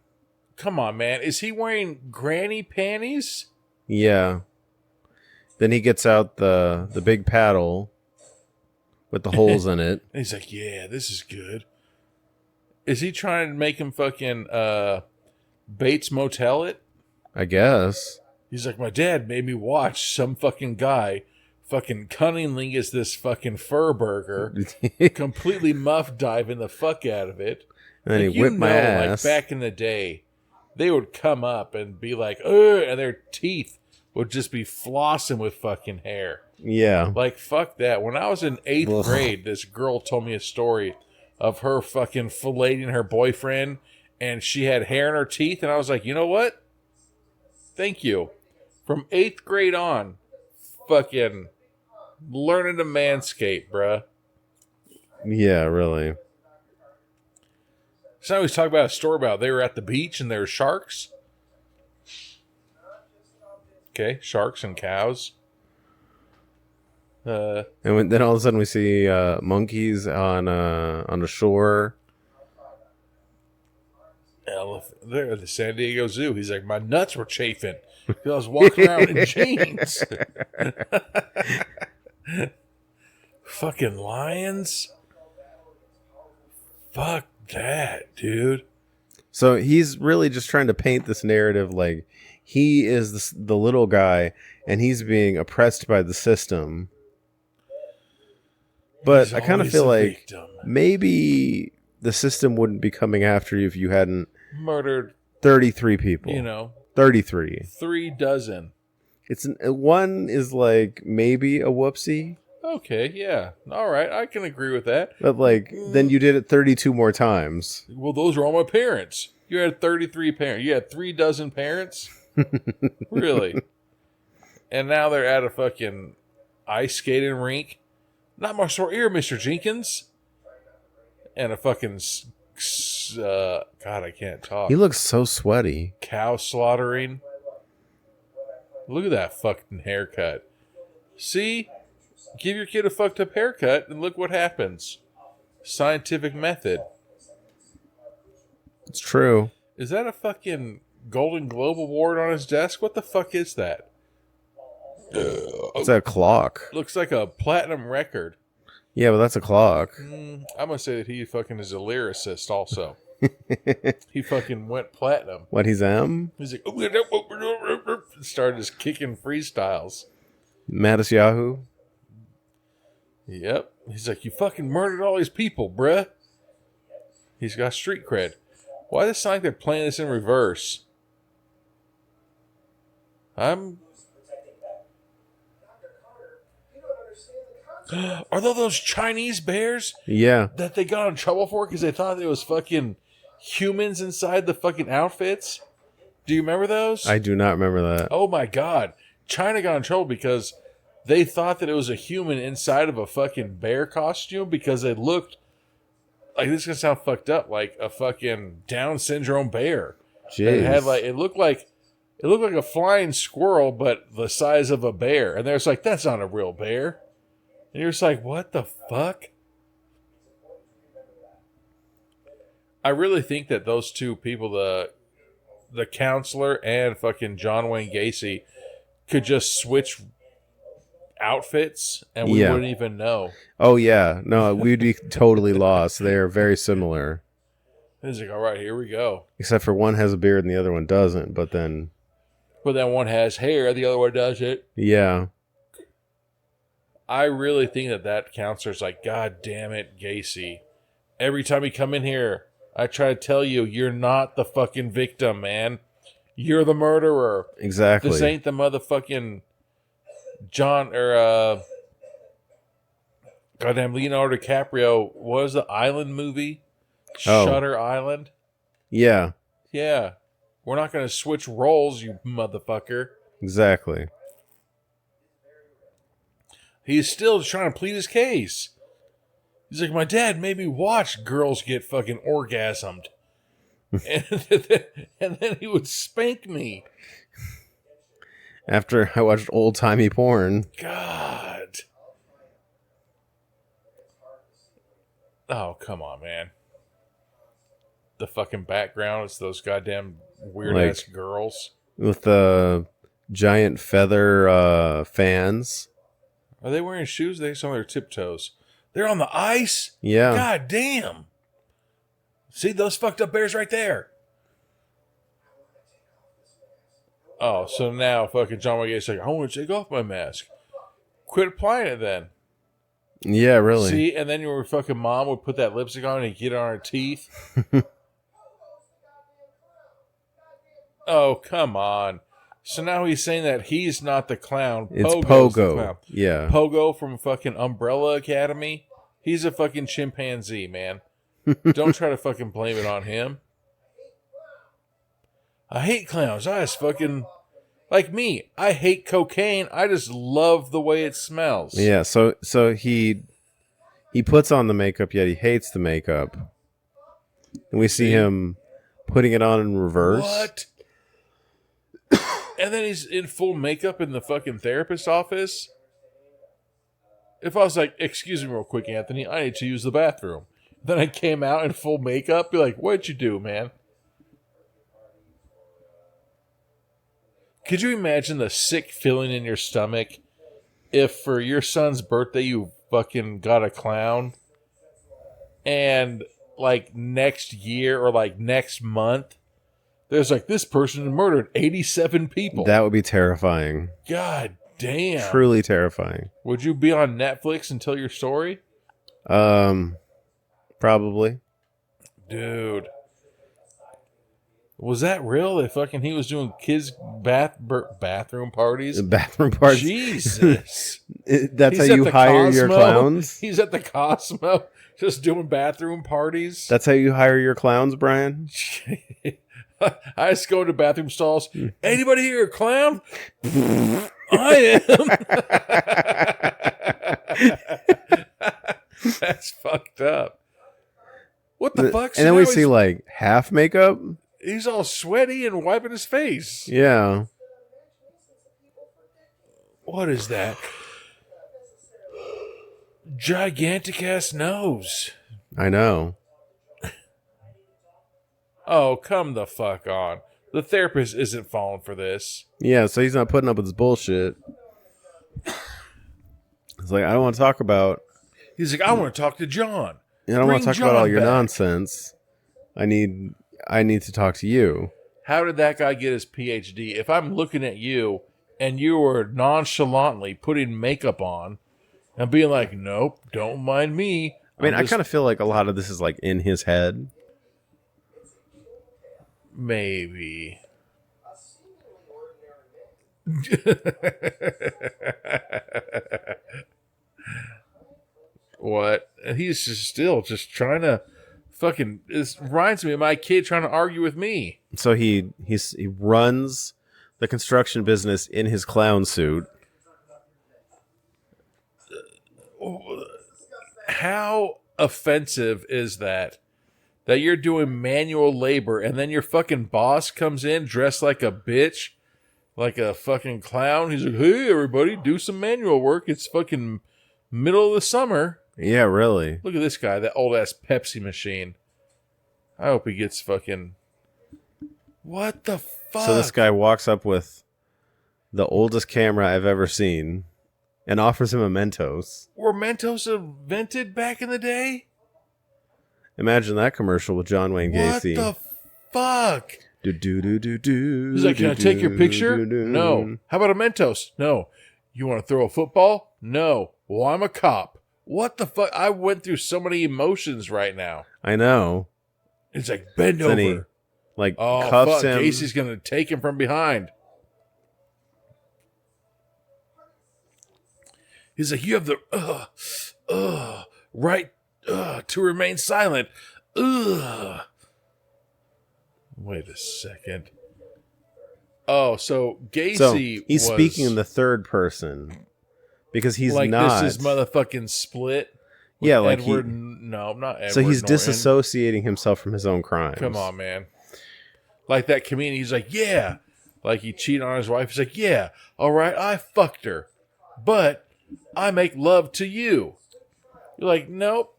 Come on, man. Is he wearing granny panties? Yeah. Then he gets out the big paddle with the holes in it. And he's like, yeah, this is good. Is he trying to make him fucking Bates Motel it? I guess. He's like, my dad made me watch some fucking guy fucking cunningly as this fucking fur burger completely muff diving the fuck out of it. And then he whipped my ass. Like back in the day, they would come up and be like, ugh, and their teeth would just be flossing with fucking hair. Yeah. Like, fuck that. When I was in 8th grade, this girl told me a story of her fucking filleting her boyfriend, and she had hair in her teeth, and I was like, you know what? Thank you. From 8th grade on, fucking learning to manscape, bruh. Yeah, really. So now he's talking about a story about they were at the beach and there were sharks. Okay, sharks and cows. And then all of a sudden we see monkeys on the shore. There at the San Diego Zoo. He's like, my nuts were chafing because I was walking around in jeans. Fucking lions. Fuck that, dude. So he's really just trying to paint this narrative like he is the little guy and he's being oppressed by the system. But He's I kind of always feel a like victim. maybe the system wouldn't be coming after you if you hadn't Murdered, 33 people. 33. 3 dozen. One is like maybe a whoopsie, Okay, yeah. All right, I can agree with that. but like then you did it 32 more times. Well, those are all my parents. You had 33 parents. You had 3 dozen parents? Really? And now they're at a fucking ice skating rink. Not my sore ear, Mr. Jenkins. And a fucking, God, I can't talk. He looks so sweaty. Cow slaughtering. Look at that fucking haircut. See? Give your kid a fucked up haircut and look what happens. Scientific method. It's true. Is that a fucking Golden Globe award on his desk? What the fuck is that? It's a clock. Looks like a platinum record. Yeah, but that's a clock. I'm gonna say that he fucking is a lyricist also. He fucking went platinum. What, he's M? He's like, started just kicking freestyles. Mattis Yahoo? Yep. He's like, you fucking murdered all these people, bruh. He's got street cred. Why does it sound like they're playing this in reverse? Are those Chinese bears Yeah. that they got in trouble for because they thought it was fucking humans inside the fucking outfits? Do you remember those? I do not remember that. Oh my god. China got in trouble because they thought that it was a human inside of a fucking bear costume because it looked like, this is gonna sound fucked up, like a fucking Down syndrome bear. Jeez. It looked like a flying squirrel, but the size of a bear. And they're just like, that's not a real bear. And you're just like, what the fuck? I really think that those two people, the counselor and fucking John Wayne Gacy, could just switch outfits and we wouldn't even know. Oh, yeah. No, we'd be totally lost. They are very similar. He's like, all right, here we go. Except for one has a beard and the other one doesn't, but then one has hair, the other one doesn't. yeah. I really think that counselor's like, God damn it, Gacy. Every time you come in here, I try to tell you, you're not the fucking victim, man. You're the murderer. Exactly. This ain't the motherfucking goddamn Leonardo DiCaprio. What was the Island movie? Oh. Shutter Island? Yeah. Yeah. We're not going to switch roles, you motherfucker. Exactly. He's still trying to plead his case. He's like, my dad made me watch girls get fucking orgasmed. and then he would spank me. After I watched old-timey porn. God. Oh, come on, man. The fucking background is those goddamn weird-ass girls. With the giant feather fans. Are they wearing shoes? They just on their tiptoes. They're on the ice? Yeah. God damn. See those fucked up bears right there? Oh, so now fucking John Wayne Gacy's like, I want to take off my mask. Quit applying it then. Yeah, really. See, and then your fucking mom would put that lipstick on and get it on her teeth. Oh, come on. So now he's saying that he's not the clown. It's Pogo's the Pogo. clown. Yeah. Pogo from fucking Umbrella Academy. He's a fucking chimpanzee, man. Don't try to fucking blame it on him. I hate clowns. I just fucking... Like me, I hate cocaine. I just love the way it smells. Yeah, so he puts on the makeup, yet he hates the makeup. And we see him putting it on in reverse. What? And then he's in full makeup in the fucking therapist's office. If I was like, excuse me real quick, Anthony, I need to use the bathroom. Then I came out in full makeup, be like, what'd you do, man? Could you imagine the sick feeling in your stomach if for your son's birthday you fucking got a clown and like next year or like next month there's like this person murdered 87 people? That would be terrifying. God damn. Truly terrifying. Would you be on Netflix and tell your story? Probably. Dude. Was that real? That fucking he was doing kids' bathroom parties? Bathroom parties. Jesus. That's how you hire your clowns? He's at the Cosmo just doing bathroom parties. That's how you hire your clowns, Brian? I just go to bathroom stalls. Anybody here a clown? I am. That's fucked up. What the fuck? And then we see like half makeup. He's all sweaty and wiping his face. Yeah. What is that? Gigantic ass nose. I know. Oh, come the fuck on. The therapist isn't falling for this. Yeah, so he's not putting up with his bullshit. He's like, I don't want to talk about... He's like, I want to talk to John. I don't want to talk about all your nonsense. I need to talk to you. How did that guy get his PhD? If I'm looking at you and you were nonchalantly putting makeup on and being like, nope, don't mind me. I mean, I kind of feel like a lot of this is like in his head. Maybe. What? And he's just still just trying to fucking... This reminds me of my kid trying to argue with me. So he runs the construction business in his clown suit. How offensive is that? That you're doing manual labor and then your fucking boss comes in dressed like a bitch, like a fucking clown. He's like, hey, everybody, do some manual work. It's fucking middle of the summer. Yeah, really. Look at this guy, that old-ass Pepsi machine. I hope he gets fucking... What the fuck? So this guy walks up with the oldest camera I've ever seen and offers him a Mentos. Were Mentos invented back in the day? Imagine that commercial with John Wayne Gacy. What the fuck? Do. He's like, can I take your picture? No. How about a Mentos? No. You want to throw a football? No. Well, I'm a cop. What the fuck? I went through so many emotions right now. I know. It's like, bend over. He, oh, cuffs fuck. him. Gacy's going to take him from behind. He's like, you have the right to remain silent. Wait a second. Oh, so Gacy he's speaking in the third person because he's like not. This is motherfucking Split. Yeah, like Edward. No, not Edward. So he's Norton. disassociating himself from his own crimes. Come on, man. Like that comedian, he's like, yeah. Like he cheated on his wife. He's like, yeah, all right, I fucked her. But I make love to you. You're like, nope.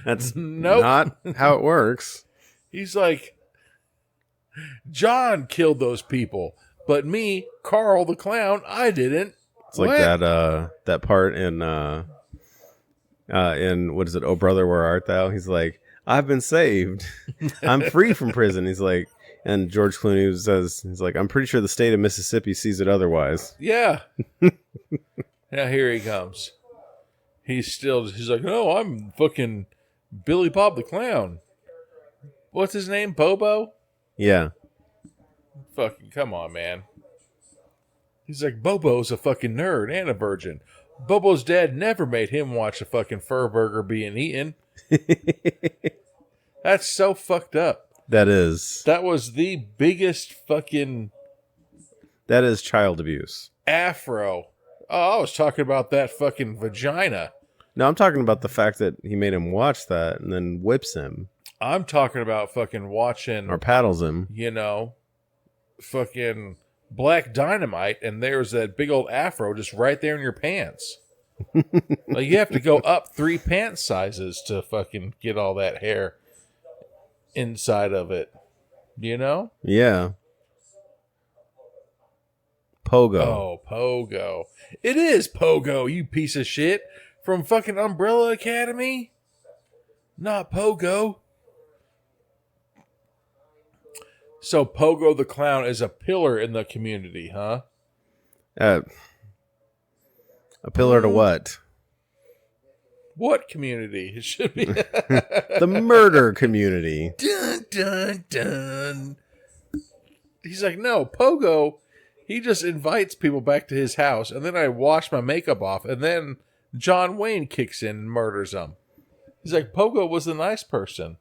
That's not how it works. He's like, John killed those people, but me, Carl the clown, I didn't. It's like that part in what is it? Oh brother, where art thou? He's like, I've been saved. I'm free from prison. He's like, and George Clooney says, he's like, I'm pretty sure the state of Mississippi sees it otherwise. Yeah. Now here he comes. He's like, no, I'm fucking Billy Bob the Clown. What's his name? Bobo? Yeah. Fucking come on, man. He's like, Bobo's a fucking nerd and a virgin. Bobo's dad never made him watch a fucking fur burger being eaten. That's so fucked up. That is the biggest fucking child abuse. afro. Oh, I was talking about that fucking vagina. No, I'm talking about the fact that he made him watch that and then whips him. I'm talking about fucking watching or paddles him. You know, fucking Black Dynamite, and there's that big old afro just right there in your pants. Like, you have to go up 3 pant sizes to fucking get all that hair inside of it. You know? Yeah. Pogo. Oh, Pogo. It is Pogo, you piece of shit. From fucking Umbrella Academy? Not Pogo. So Pogo the Clown is a pillar in the community, huh? A pillar to what? What community? It should be the murder community. Dun, dun, dun. He's like, no, Pogo, he just invites people back to his house, and then I wash my makeup off, and then John Wayne kicks in and murders him. He's like, Pogo was the nice person.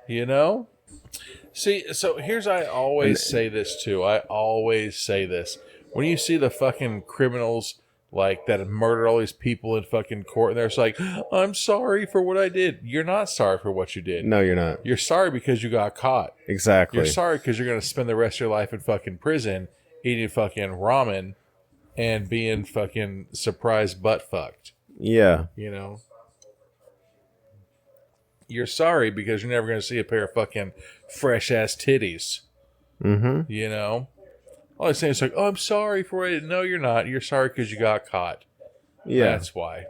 You know? See, so here's, I always say this too. I always say this. When you see the fucking criminals like that murder all these people in fucking court, and they're just like, I'm sorry for what I did. You're not sorry for what you did. No, you're not. You're sorry because you got caught. Exactly. You're sorry because you're going to spend the rest of your life in fucking prison eating fucking ramen and being fucking surprise butt fucked. Yeah. You know? You're sorry because you're never going to see a pair of fucking fresh ass titties. Mm-hmm. You know? All I'm saying is like, oh, I'm sorry for it. No, you're not. You're sorry because you got caught. Yeah. That's why.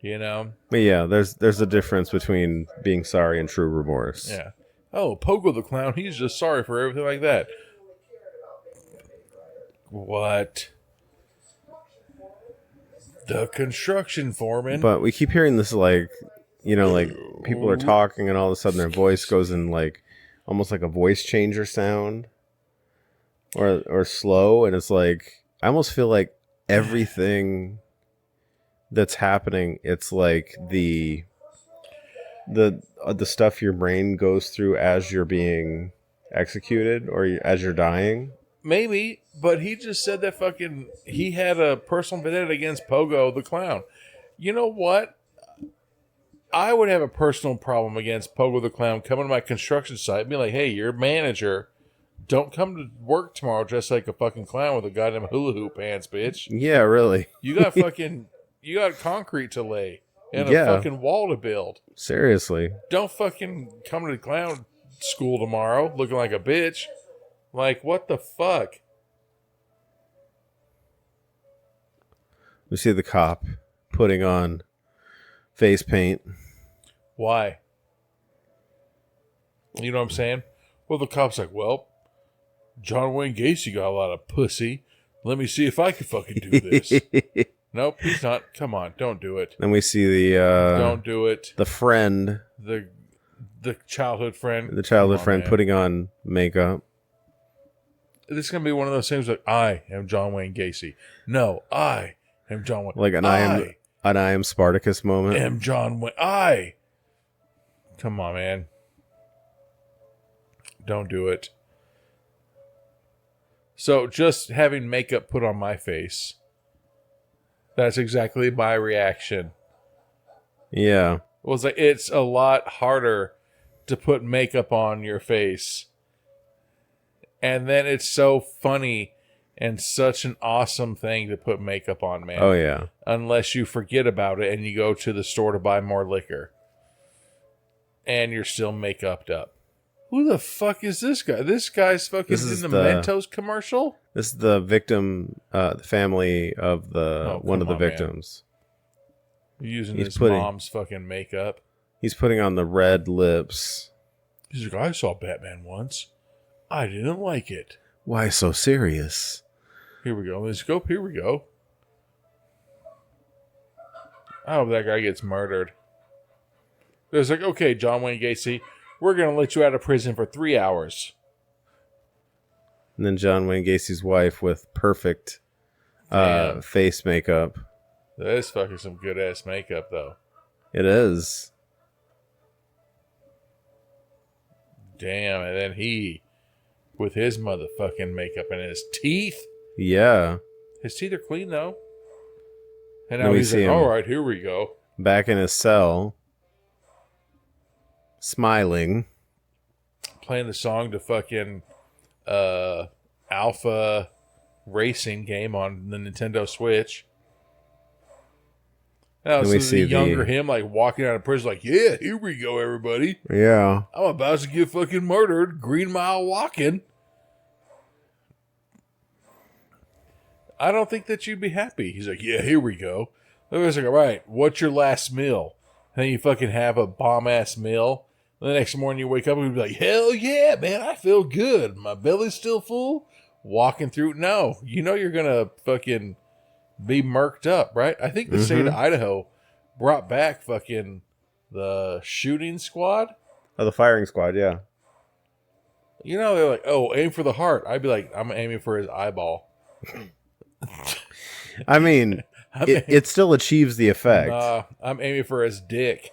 You know? But yeah, there's a difference between being sorry and true remorse. Yeah. Oh, Pogo the Clown, he's just sorry for everything like that. What? The construction foreman. But we keep hearing this, like, you know, like people are talking and all of a sudden their voice goes in like almost like a voice changer sound or slow, and it's like I almost feel like everything that's happening, it's like the stuff your brain goes through as you're being executed or as you're dying. Maybe, but he just said that fucking he had a personal vendetta against Pogo the Clown. You know what? I would have a personal problem against Pogo the Clown coming to my construction site and be like, hey, you're manager. Don't come to work tomorrow dressed like a fucking clown with a goddamn hula hoop pants, bitch. Yeah, really. You got fucking, you got concrete to lay and a fucking wall to build. Seriously. Don't fucking come to the clown school tomorrow looking like a bitch. Like, what the fuck? We see the cop putting on face paint. Why? You know what I'm saying? Well, the cop's like, well, John Wayne Gacy got a lot of pussy. Let me see if I can fucking do this. Nope, he's not. Come on, don't do it. Then we see the don't do it. The friend, the childhood friend, man, putting on makeup. This is gonna be one of those things like, I am John Wayne Gacy. No, I am John Wayne. Like I am Spartacus moment. Am John Wayne. Come on, man. Don't do it. So just having makeup put on my face, that's exactly my reaction. Yeah. Well, it's like, it's a lot harder to put makeup on your face. And then it's so funny and such an awesome thing to put makeup on, man. Oh, yeah. Unless you forget about it and you go to the store to buy more liquor. And you're still make-upped up. Who the fuck is this guy? This guy's fucking in the Mentos commercial? This is the victim, the family of one of the victims. Using his mom's fucking makeup. He's putting on the red lips. He's like, I saw Batman once. I didn't like it. Why so serious? Here we go. Let's go. Here we go. I hope that guy gets murdered. It's like, okay, John Wayne Gacy, we're going to let you out of prison for 3 hours. And then John Wayne Gacy's wife with perfect face makeup. That is fucking some good-ass makeup, though. It is. damn. And then he, with his motherfucking makeup and his teeth. Yeah. His teeth are clean, though. And Then now we he's see like, him. all right, here we go. Back in his cell. Smiling. Playing the song to fucking Alpha Racing game on the Nintendo Switch. Now, Then so we the see younger him, like, walking out of prison, like, yeah, here we go, everybody. Yeah. I'm about to get fucking murdered. Green Mile walking. I don't think that you'd be happy. He's like, yeah, here we go. I was like, all right, what's your last meal? And then you fucking have a bomb-ass meal. And the next morning you wake up and you be like, hell yeah, man, I feel good. My belly's still full. Walking through, no. You know you're going to fucking be murked up, right? I think the state of Idaho brought back fucking the shooting squad. Oh, the firing squad, yeah. You know, they're like, oh, aim for the heart. I'd be like, I'm aiming for his eyeball. I mean, it still achieves the effect. I'm aiming for his dick.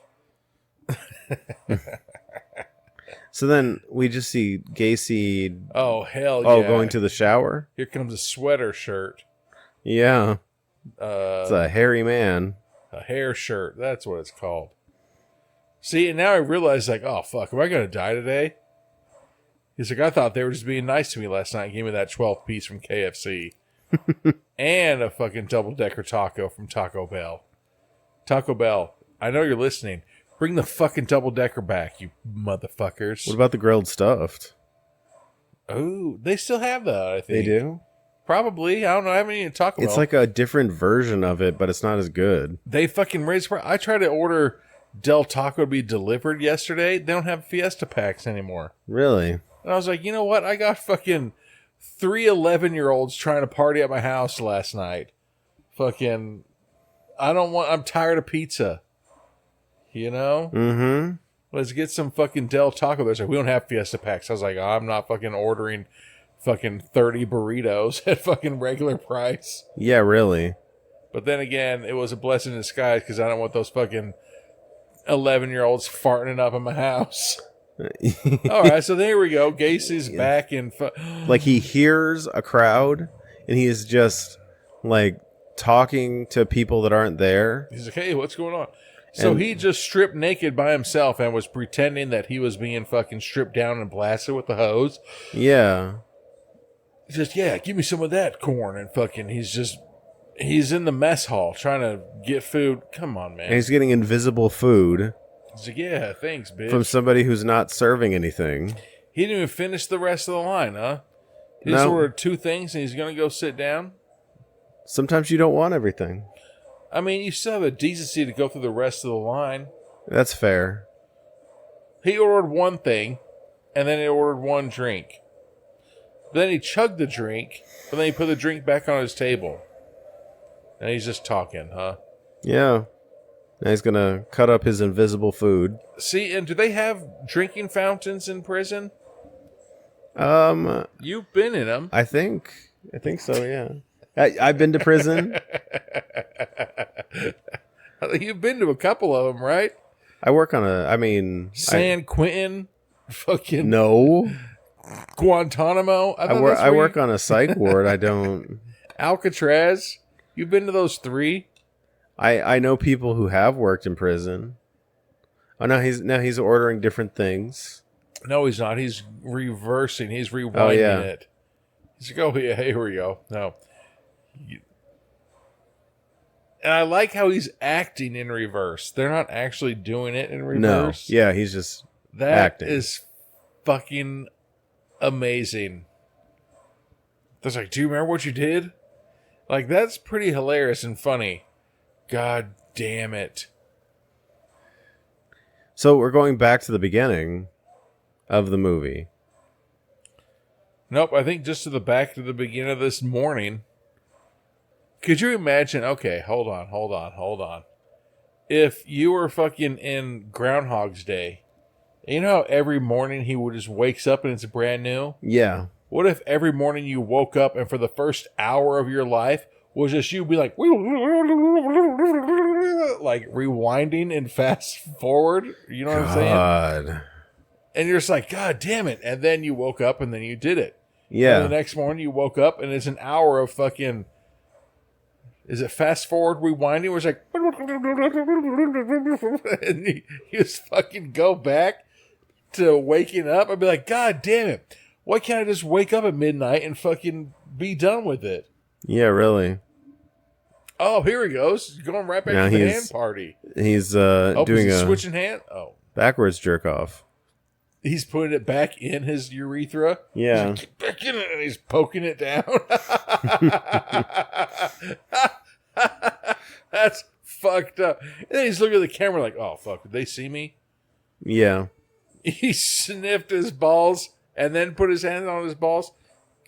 So then we just see Gacy. Oh, hell yeah. Oh, going to the shower? Here comes a sweater shirt. Yeah. It's a hairy man. A hair shirt. That's what it's called. See, and now I realize, like, oh, fuck, am I going to die today? He's like, I thought they were just being nice to me last night and gave me that 12th piece from KFC. And a fucking double-decker taco from Taco Bell. Taco Bell, I know you're listening. Bring the fucking double-decker back, you motherfuckers. What about the grilled stuffed? Oh, they still have that, I think. They do? Probably. I don't know. I haven't eaten Taco Bell. It's like a different version of it, but it's not as good. They fucking raised price. I tried to order Del Taco to be delivered yesterday. They don't have Fiesta packs anymore. Really? And I was like, you know what? I got fucking 3 11-year-olds trying to party at my house last night. Fucking, I'm tired of pizza. You know? Mm-hmm. Let's get some fucking Del Taco. They're like, we don't have Fiesta packs. I was like, oh, I'm not fucking ordering fucking 30 burritos at fucking regular price. Yeah, really. But then again, it was a blessing in disguise because I don't want those fucking 11-year-olds farting it up in my house. All right, so there we go. Gacy's back in. Like he hears a crowd and he is just like talking to people that aren't there. He's like, hey, what's going on? So he just stripped naked by himself and was pretending that he was being fucking stripped down and blasted with the hose. Yeah. He's just, yeah, give me some of that corn. And fucking, he's in the mess hall trying to get food. Come on, man. And he's getting invisible food. He's like, yeah, thanks, bitch. From somebody who's not serving anything. He didn't even finish the rest of the line, huh? He just No. ordered 2 things and he's going to go sit down? Sometimes you don't want everything. I mean, you still have the decency to go through the rest of the line. That's fair. He ordered 1 thing, and then he ordered 1 drink. Then he chugged the drink, and then he put the drink back on his table. And he's just talking, huh? Yeah. Now he's going to cut up his invisible food. See, and do they have drinking fountains in prison? You've been in them. I think so, yeah. I've been to prison. You've been to a couple of them, right? I work on San Quentin, fucking No. Guantanamo. I work on a psych ward. I don't. Alcatraz. You've been to those 3? I know people who have worked in prison. Oh, now he's ordering different things. No, he's not. He's reversing. He's rewinding it. He's like, oh, yeah, here we go. No. And I like how he's acting in reverse. They're not actually doing it in reverse. No. Yeah, he's just That acting. is fucking amazing. It's like, do you remember what you did? Like, that's pretty hilarious and funny. God damn it. So we're going back to the beginning of the movie. Nope, I think just to the back to the beginning of this morning. Could you imagine? Okay, hold on. If you were fucking in Groundhog's Day, you know how every morning he would just wakes up and it's brand new? Yeah. What if every morning you woke up and for the first hour of your life was just you be like rewinding and fast forward? You know what I'm saying? God. And you're just like, God damn it. And then you woke up and then you did it. Yeah. And the next morning you woke up and it's an hour of fucking, is it fast forward rewinding where it's like, and you just fucking go back to waking up. I'd be like, God damn it. Why can't I just wake up at midnight and fucking be done with it? Yeah, really. Oh, here he goes. Going right back to the hand party. He's doing a switching hand. Oh. backwards jerk off. He's putting it back in his urethra. Yeah. He's like, back in it, and he's poking it down. That's fucked up. And then he's looking at the camera like, oh, fuck, did they see me? Yeah. He sniffed his balls and then put his hand on his balls.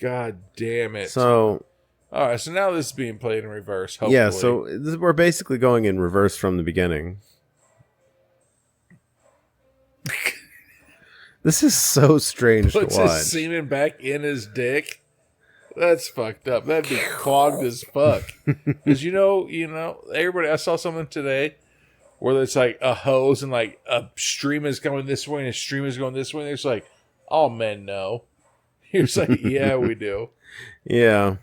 God damn it. So... All right, so now this is being played in reverse, hopefully. Yeah, so we're basically going in reverse from the beginning. This is so strange Puts to watch. his semen back in his dick. That's fucked up. That'd be clogged as fuck. Because you know, everybody. I saw something today where it's like a hose and like a stream is going this way and a stream is going this way. And it's like, all men know. He was like, yeah, we do. Yeah.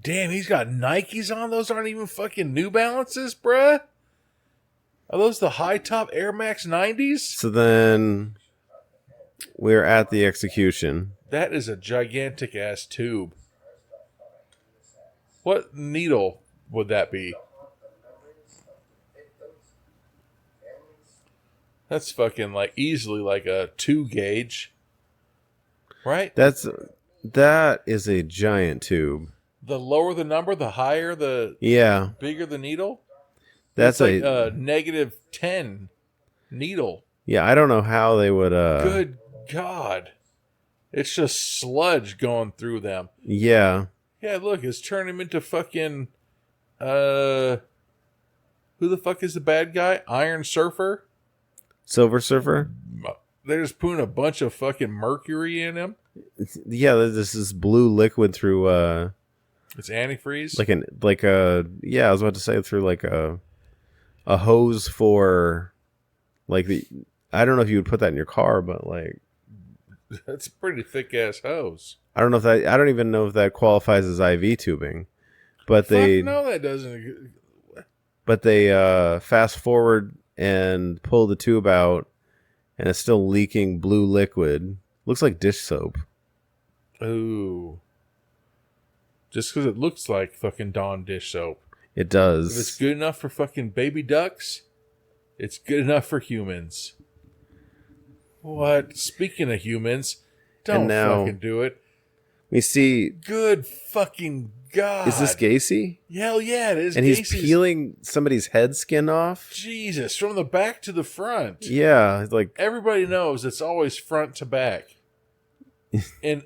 Damn, he's got Nikes on. Those aren't even fucking New Balances, bruh. Are those the high top Air Max 90s? So then we're at the execution. That is a gigantic ass tube. What needle would that be? That's fucking like easily like a 2 gauge. Right? That is a giant tube. The lower the number, the higher the bigger the needle. That's like a negative 10 needle. Yeah, I don't know how they would Good God. It's just sludge going through them. Yeah. Yeah, look, it's turning him into fucking who the fuck is the bad guy? Iron Surfer? Silver Surfer? They're just putting a bunch of fucking mercury in him. Yeah, this is blue liquid through It's antifreeze. I was about to say through like a hose for like I don't know if you would put that in your car, but like that's a pretty thick ass hose. I don't even know if that qualifies as IV tubing. But no, that doesn't. But they fast forward and pull the tube out and it's still leaking blue liquid. Looks like dish soap. Ooh. Just because it looks like fucking Dawn dish soap. It does. If it's good enough for fucking baby ducks, it's good enough for humans. What? Speaking of humans, don't fucking do it. We see... Good fucking God. Is this Gacy? Hell yeah, it is. And he's peeling somebody's head skin off? Jesus, from the back to the front. Yeah, like... Everybody knows it's always front to back. And...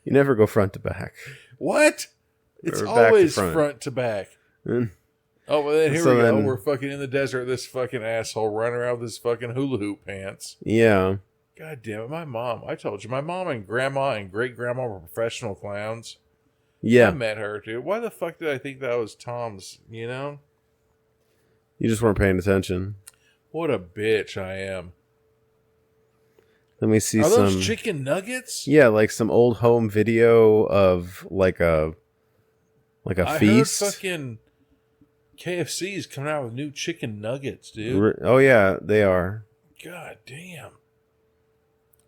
You never go front to back. What? It's or always front. front to back. Mm. Oh, well, then here we go. We're fucking in the desert. This fucking asshole running around with his fucking hula hoop pants. Yeah. God damn it. My mom, I told you, my mom and grandma and great grandma were professional clowns. Yeah. I met her, dude. Why the fuck did I think that was Tom's, you know? You just weren't paying attention. What a bitch I am. Let me see Are some... those chicken nuggets? Yeah, like some old home video of like a feast. I heard fucking KFC's coming out with new chicken nuggets, dude. Oh yeah, they are. God damn.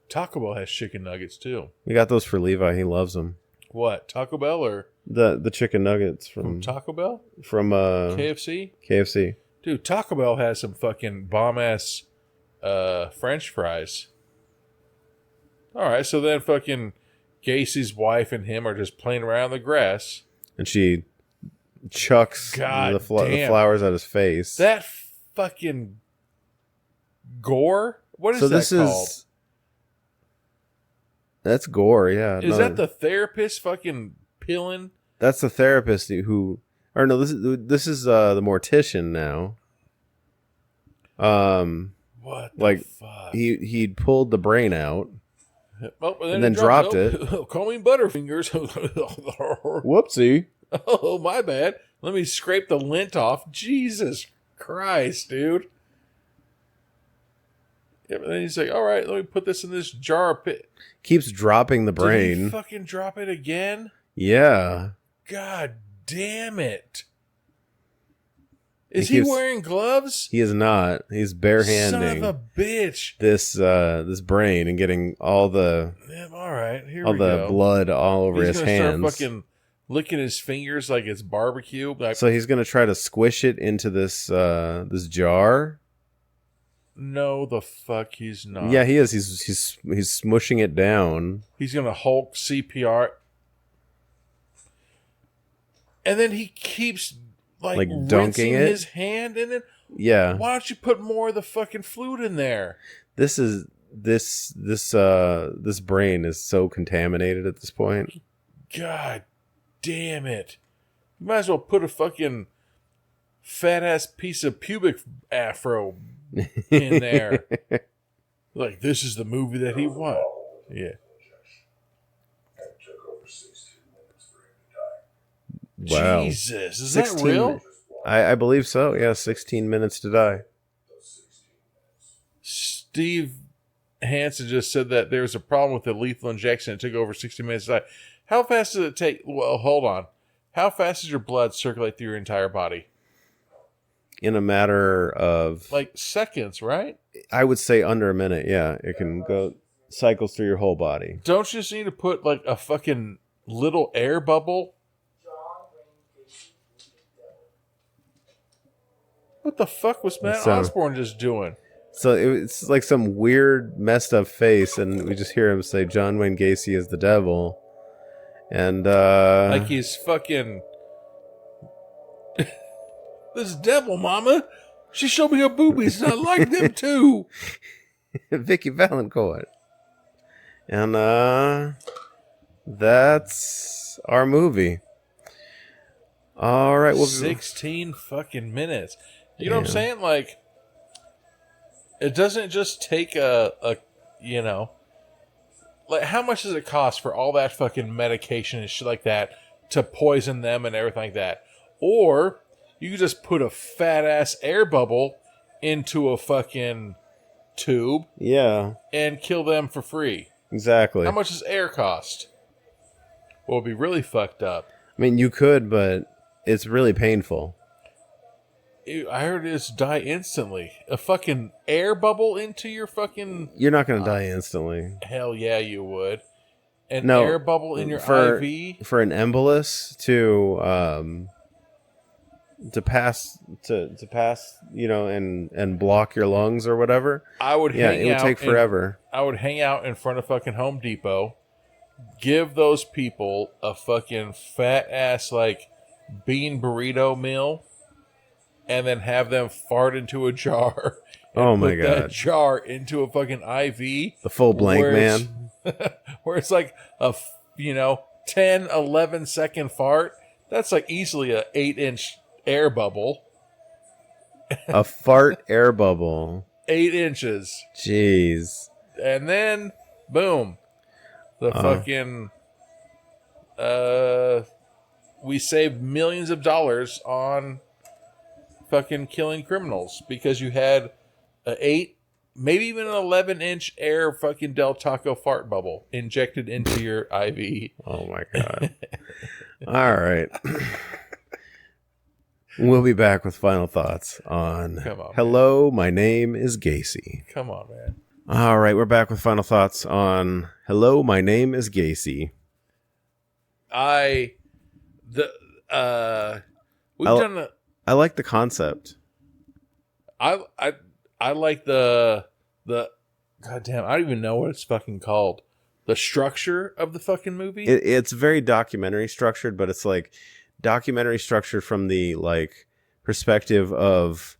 Taco Bell has chicken nuggets too. We got those for Levi. He loves them. What? Taco Bell or the chicken nuggets from Taco Bell? From KFC? KFC. Dude, Taco Bell has some fucking bomb ass French fries. All right, so then fucking Gacy's wife and him are just playing around the grass. And she chucks the flowers at his face. That fucking gore? What is that called? That's gore, yeah. Is that the therapist fucking peeling? That's the therapist who... Or no, this is the mortician now. What the fuck? He'd pulled the brain out. Oh, and then dropped it. Call me Butterfingers. Whoopsie. Oh, my bad. Let me scrape the lint off. Jesus Christ, dude. Yeah, but then he's like, all right, let me put this in this jar. Keeps dropping the brain. Did he fucking drop it again? Yeah. God damn it. Is he wearing gloves? He is not. He's barehanding. Son of a bitch. This brain and getting all the all right, here all we the go. blood all over He's his gonna hands. start fucking licking his fingers like it's barbecue. Like, So he's gonna try to squish it into this this jar. no, the fuck he's not. Yeah, he is. He's smushing it down. He's gonna Hulk CPR, and then he keeps like dunking it. his hand in it. Yeah. Why don't you put more of the fucking fluid in there? This brain is so contaminated at this point. God damn it! You might as well put a fucking fat ass piece of pubic afro in there. Like, this is the movie that he won. Yeah. Wow. Jesus, is that real? I believe so. Yeah, 16 minutes to die. Steve Hansen just said that there's a problem with the lethal injection. It took over 60 minutes to die. How fast does it take? Well, hold on. How fast does your blood circulate through your entire body? In a matter of Like seconds, right? I would say under a minute. Yeah, it can go cycles through your whole body. Don't you just need to put like a fucking little air bubble? What the fuck was Matt Osborne just doing? So it's like some weird, messed up face, and we just hear him say, "John Wayne Gacy is the devil," and like he's fucking this devil, mama. She showed me her boobies, and I like them too. Vicky Valancourt, and that's our movie. All right, well, 16 fucking minutes. You know what I'm saying? Like, it doesn't just take a you know, like, how much does it cost for all that fucking medication and shit like that to poison them and everything like that? Or you could just put a fat ass air bubble into a fucking tube, and kill them for free. Exactly. How much does air cost? Well, it'd be really fucked up. I mean, you could, but it's really painful. I heard it's die instantly. A fucking air bubble into your fucking... You're not going to die instantly. Hell yeah, you would. An air bubble in your IV? For an embolus to pass, you know, and block your lungs or whatever. I would hang out. It would take forever. I would hang out in front of fucking Home Depot, give those people a fucking fat ass, like, bean burrito meal, and then have them fart into a jar. Oh my put god! That jar into a fucking IV. The full blank man. Where it's like a 10, 11 second fart. That's like easily a 8-inch air bubble. A fart air bubble. 8 inches. Jeez. And then boom, the fucking we saved millions of dollars on fucking killing criminals because you had an 8, maybe even an 11-inch air fucking Del Taco fart bubble injected into your IV. Oh my god. All right. We'll be back with final thoughts on Hello, my name is Gacy. Come on, man. All right, we're back with final thoughts on Hello, my name is Gacy. I like the concept. I like the goddamn, I don't even know what it's fucking called. The structure of the fucking movie. It's very documentary structured, but it's like documentary structured from the like perspective of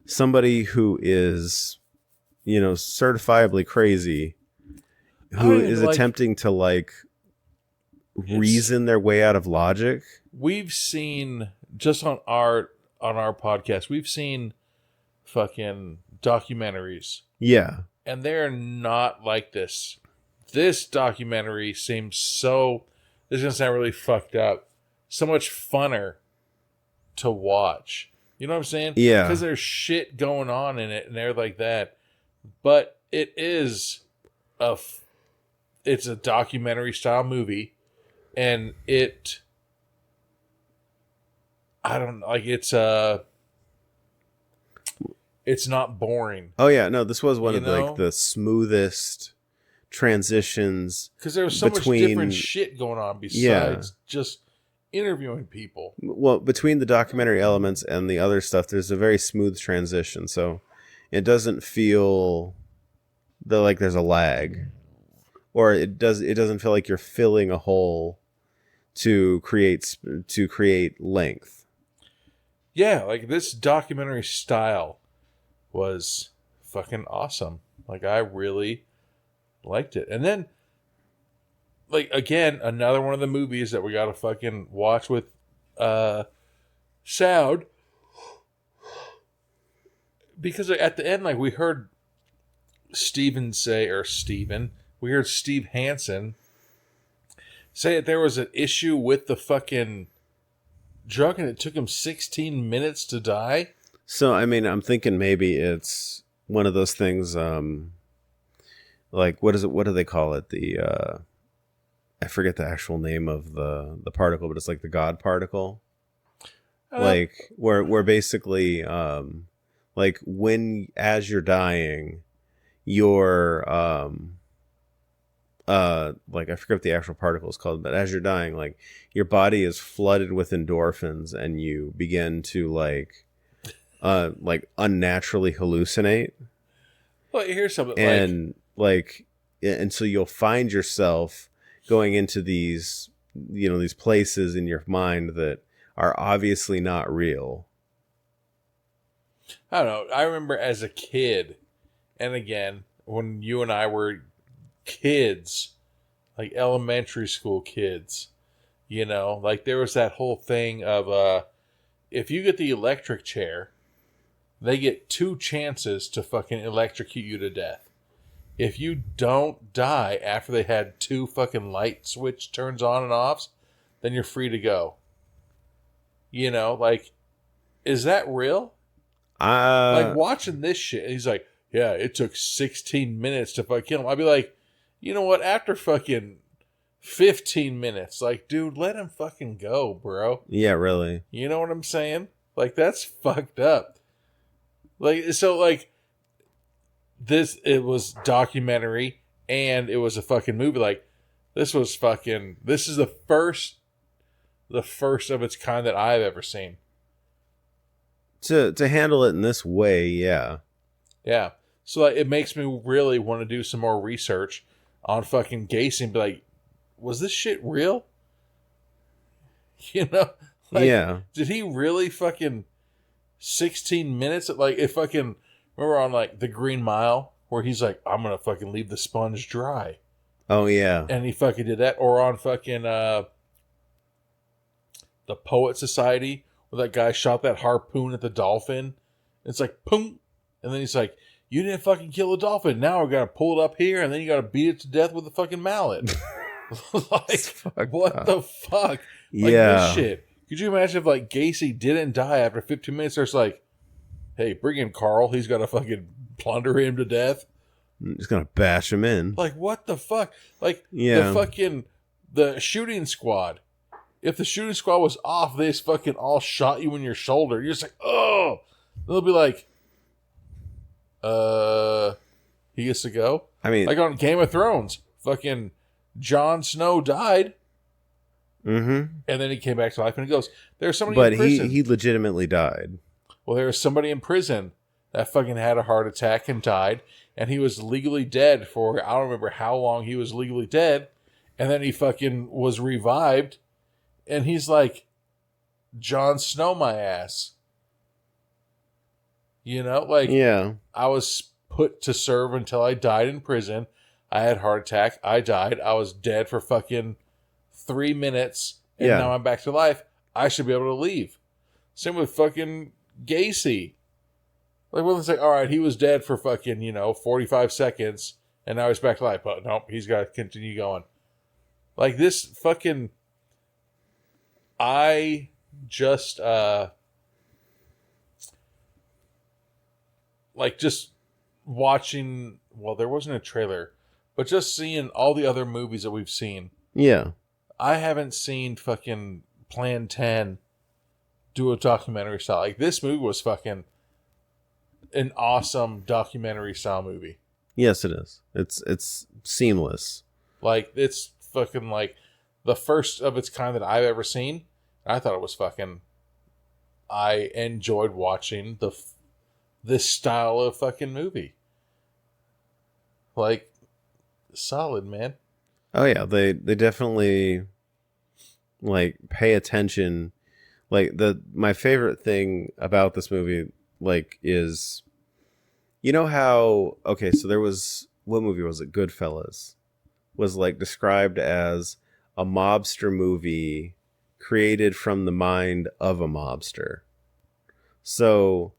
somebody who is, you know, certifiably crazy, who is attempting to like reason their way out of logic. We've seen just on our podcast, we've seen fucking documentaries. Yeah. And they're not like this. This documentary seems so, this is going to sound really fucked up, so much funner to watch. You know what I'm saying? Yeah. Because there's shit going on in it and they're like that. But it is it's a documentary style movie, and I don't like it's not boring. Oh yeah, no, this was one You of know? the smoothest transitions Because there was so much between- different shit going on besides just interviewing people. well, between the documentary elements and the other stuff. There's a very smooth transition, so it doesn't feel like there's a lag, or it doesn't feel like you're filling a hole to create length. Yeah, like this documentary style was fucking awesome. Like I really liked it. And then like again, another one of the movies that we gotta fucking watch with sound. Because at the end, like we heard we heard Steve Hansen say that there was an issue with the fucking drug and it took him 16 minutes to die. So I mean, I'm thinking maybe it's one of those things. Like what is it? What do they call it? I forget the actual name of the particle, but it's like the God particle. Like where basically like when as you're dying, you're like I forget what the actual particle is called, but as you're dying, like your body is flooded with endorphins and you begin to like unnaturally hallucinate. Well, here's something And and so you'll find yourself going into these these places in your mind that are obviously not real. I don't know. I remember as a kid, and again, when you and I were kids, like elementary school kids, like there was that whole thing of if you get the electric chair, they get 2 chances to fucking electrocute you to death. If you don't die after they had 2 fucking light switch turns on and offs, then you're free to go. Like, is that real? Like watching this shit, he's like, yeah, it took 16 minutes to fucking kill him. I'd be like, you know what? After fucking 15 minutes, like, dude, let him fucking go, bro. Yeah, really. You know what I'm saying? Like, that's fucked up. Like, so, like, it was documentary and it was a fucking movie. Like, this is the first of its kind that I've ever seen. To handle it in this way, yeah. Yeah. So like, it makes me really want to do some more research on fucking Gacy and be like, was this shit real? Like, yeah. Did he really fucking 16 minutes? Like, if fucking, remember on like the Green Mile where he's like, I'm going to fucking leave the sponge dry. Oh, yeah. And he fucking did that. Or on fucking the Poet Society where that guy shot that harpoon at the dolphin. It's like, boom. And then he's like, you didn't fucking kill a dolphin. Now we got to pull it up here and then you got to beat it to death with a fucking mallet. Like, what the fuck? Like, this shit. Could you imagine if, like, Gacy didn't die after 15 minutes? There's like, hey, bring in Carl. He's got to fucking plunder him to death. He's going to bash him in. Like, what the fuck? Like, the shooting squad. If the shooting squad was off, they just fucking all shot you in your shoulder. You're just like, oh. They'll be like, he gets to go? I mean, like on Game of Thrones, fucking Jon Snow died. Mm-hmm. And then he came back to life and he goes, there's somebody in prison. But he legitimately died. Well, there was somebody in prison that fucking had a heart attack and died. And he was legally dead for, I don't remember how long he was legally dead. And then he fucking was revived. And he's like, Jon Snow my ass. Like, yeah. I was put to serve until I died in prison. I had a heart attack. I died. I was dead for fucking 3 minutes. And now I'm back to life. I should be able to leave. Same with fucking Gacy. Like, well, it's like, all right, he was dead for fucking, 45 seconds. And now he's back to life. But nope, he's got to continue going. Like, this fucking... I just, watching, well, there wasn't a trailer, but just seeing all the other movies that we've seen. Yeah. I haven't seen fucking Plan 10 do a documentary style. Like, this movie was fucking an awesome documentary style movie. Yes, it is. It's seamless. Like, it's fucking like the first of its kind that I've ever seen. I thought it was fucking... I enjoyed watching this style of fucking movie. Like, solid, man. Oh yeah, they definitely like pay attention. Like my favorite thing about this movie like is, you know how, okay, so there was, what movie was it? Goodfellas was like described as a mobster movie created from the mind of a mobster. So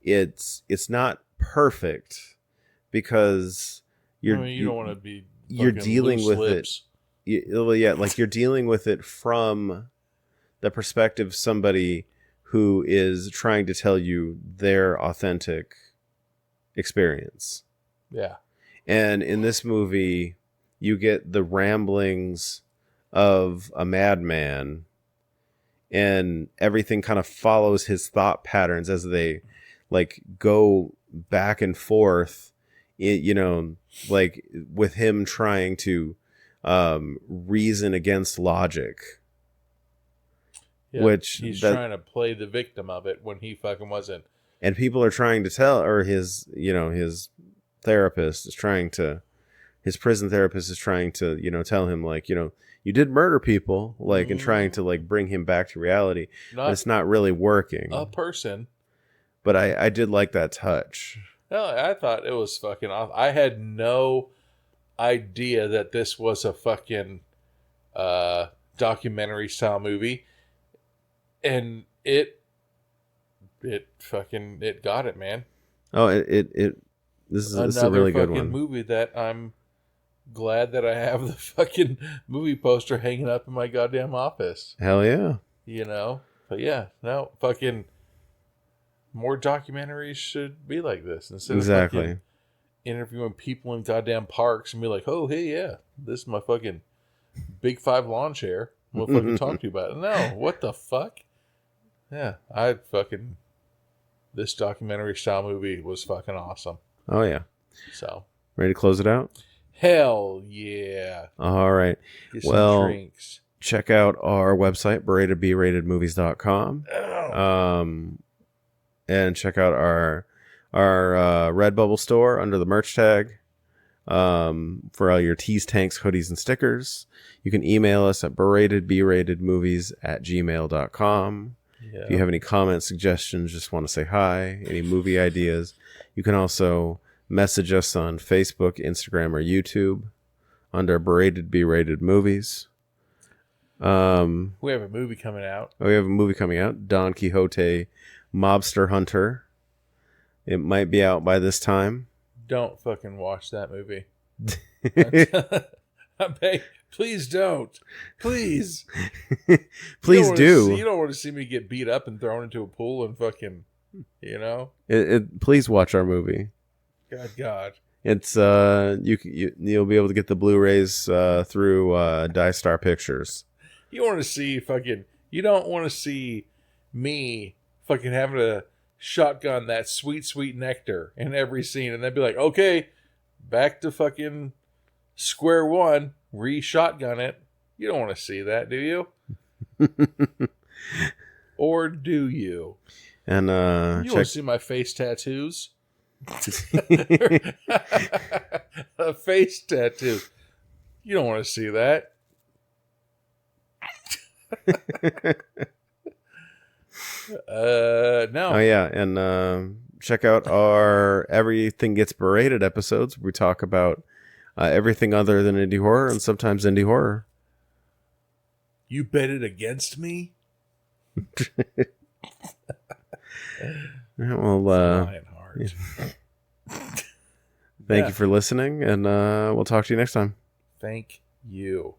it's not perfect because you don't want to be you're dealing with lips. like you're dealing with it from the perspective of somebody who is trying to tell you their authentic experience. Yeah. And in this movie, you get the ramblings of a madman, and everything kind of follows his thought patterns as they like go back and forth, you know, like with him trying to reason against logic. Yeah, which he's trying to play the victim of it when he fucking wasn't. And people are trying to tell, or his therapist is trying to, his prison therapist is trying to, tell him like, you did murder people, like, and trying to like bring him back to reality. But it's not really working. A person. But I did like that touch. No, I thought it was fucking off. I had no idea that this was a fucking documentary style movie. And it got it, man. Oh, this is a really good one. Movie that I'm glad that I have the fucking movie poster hanging up in my goddamn office. Hell yeah. But yeah, no, fucking more documentaries should be like this instead of fucking interviewing people in goddamn parks and be like, oh, hey, yeah, this is my fucking Big 5 lawn chair. We'll fucking talk to you about it. No, what the fuck? Yeah, this documentary style movie was fucking awesome. Oh, yeah. So. Ready to close it out? Hell yeah. All right. Get some drinks. Check out our website, beratedbratedmovies.com. And check out our Redbubble store under the merch tag for all your tees, tanks, hoodies, and stickers. You can email us at beratedbratedmovies@gmail.com. Yeah. If you have any comments, suggestions, just want to say hi, any movie ideas, you can also message us on Facebook, Instagram, or YouTube under Berated B-Rated Movies. We have a movie coming out. We have a movie coming out, Don Quixote Mobster Hunter. It might be out by this time. Don't fucking watch that movie. I beg, please don't. Please. Please do. You don't want to see me get beat up and thrown into a pool and fucking, Please watch our movie. God. It's you'll be able to get the Blu-rays through DieStar Pictures. You want to see fucking? You don't want to see me fucking having to shotgun that sweet, sweet nectar in every scene, and then be like, okay, back to fucking square one, re-shotgun it. You don't want to see that, do you? Or do you? And you want to see my face tattoos? A face tattoo. You don't want to see that. No. Oh yeah, and check out our Everything Gets Berated episodes. We talk about everything other than indie horror and sometimes indie horror. You betted against me? Well, thank you for listening, and we'll talk to you next time. Thank you.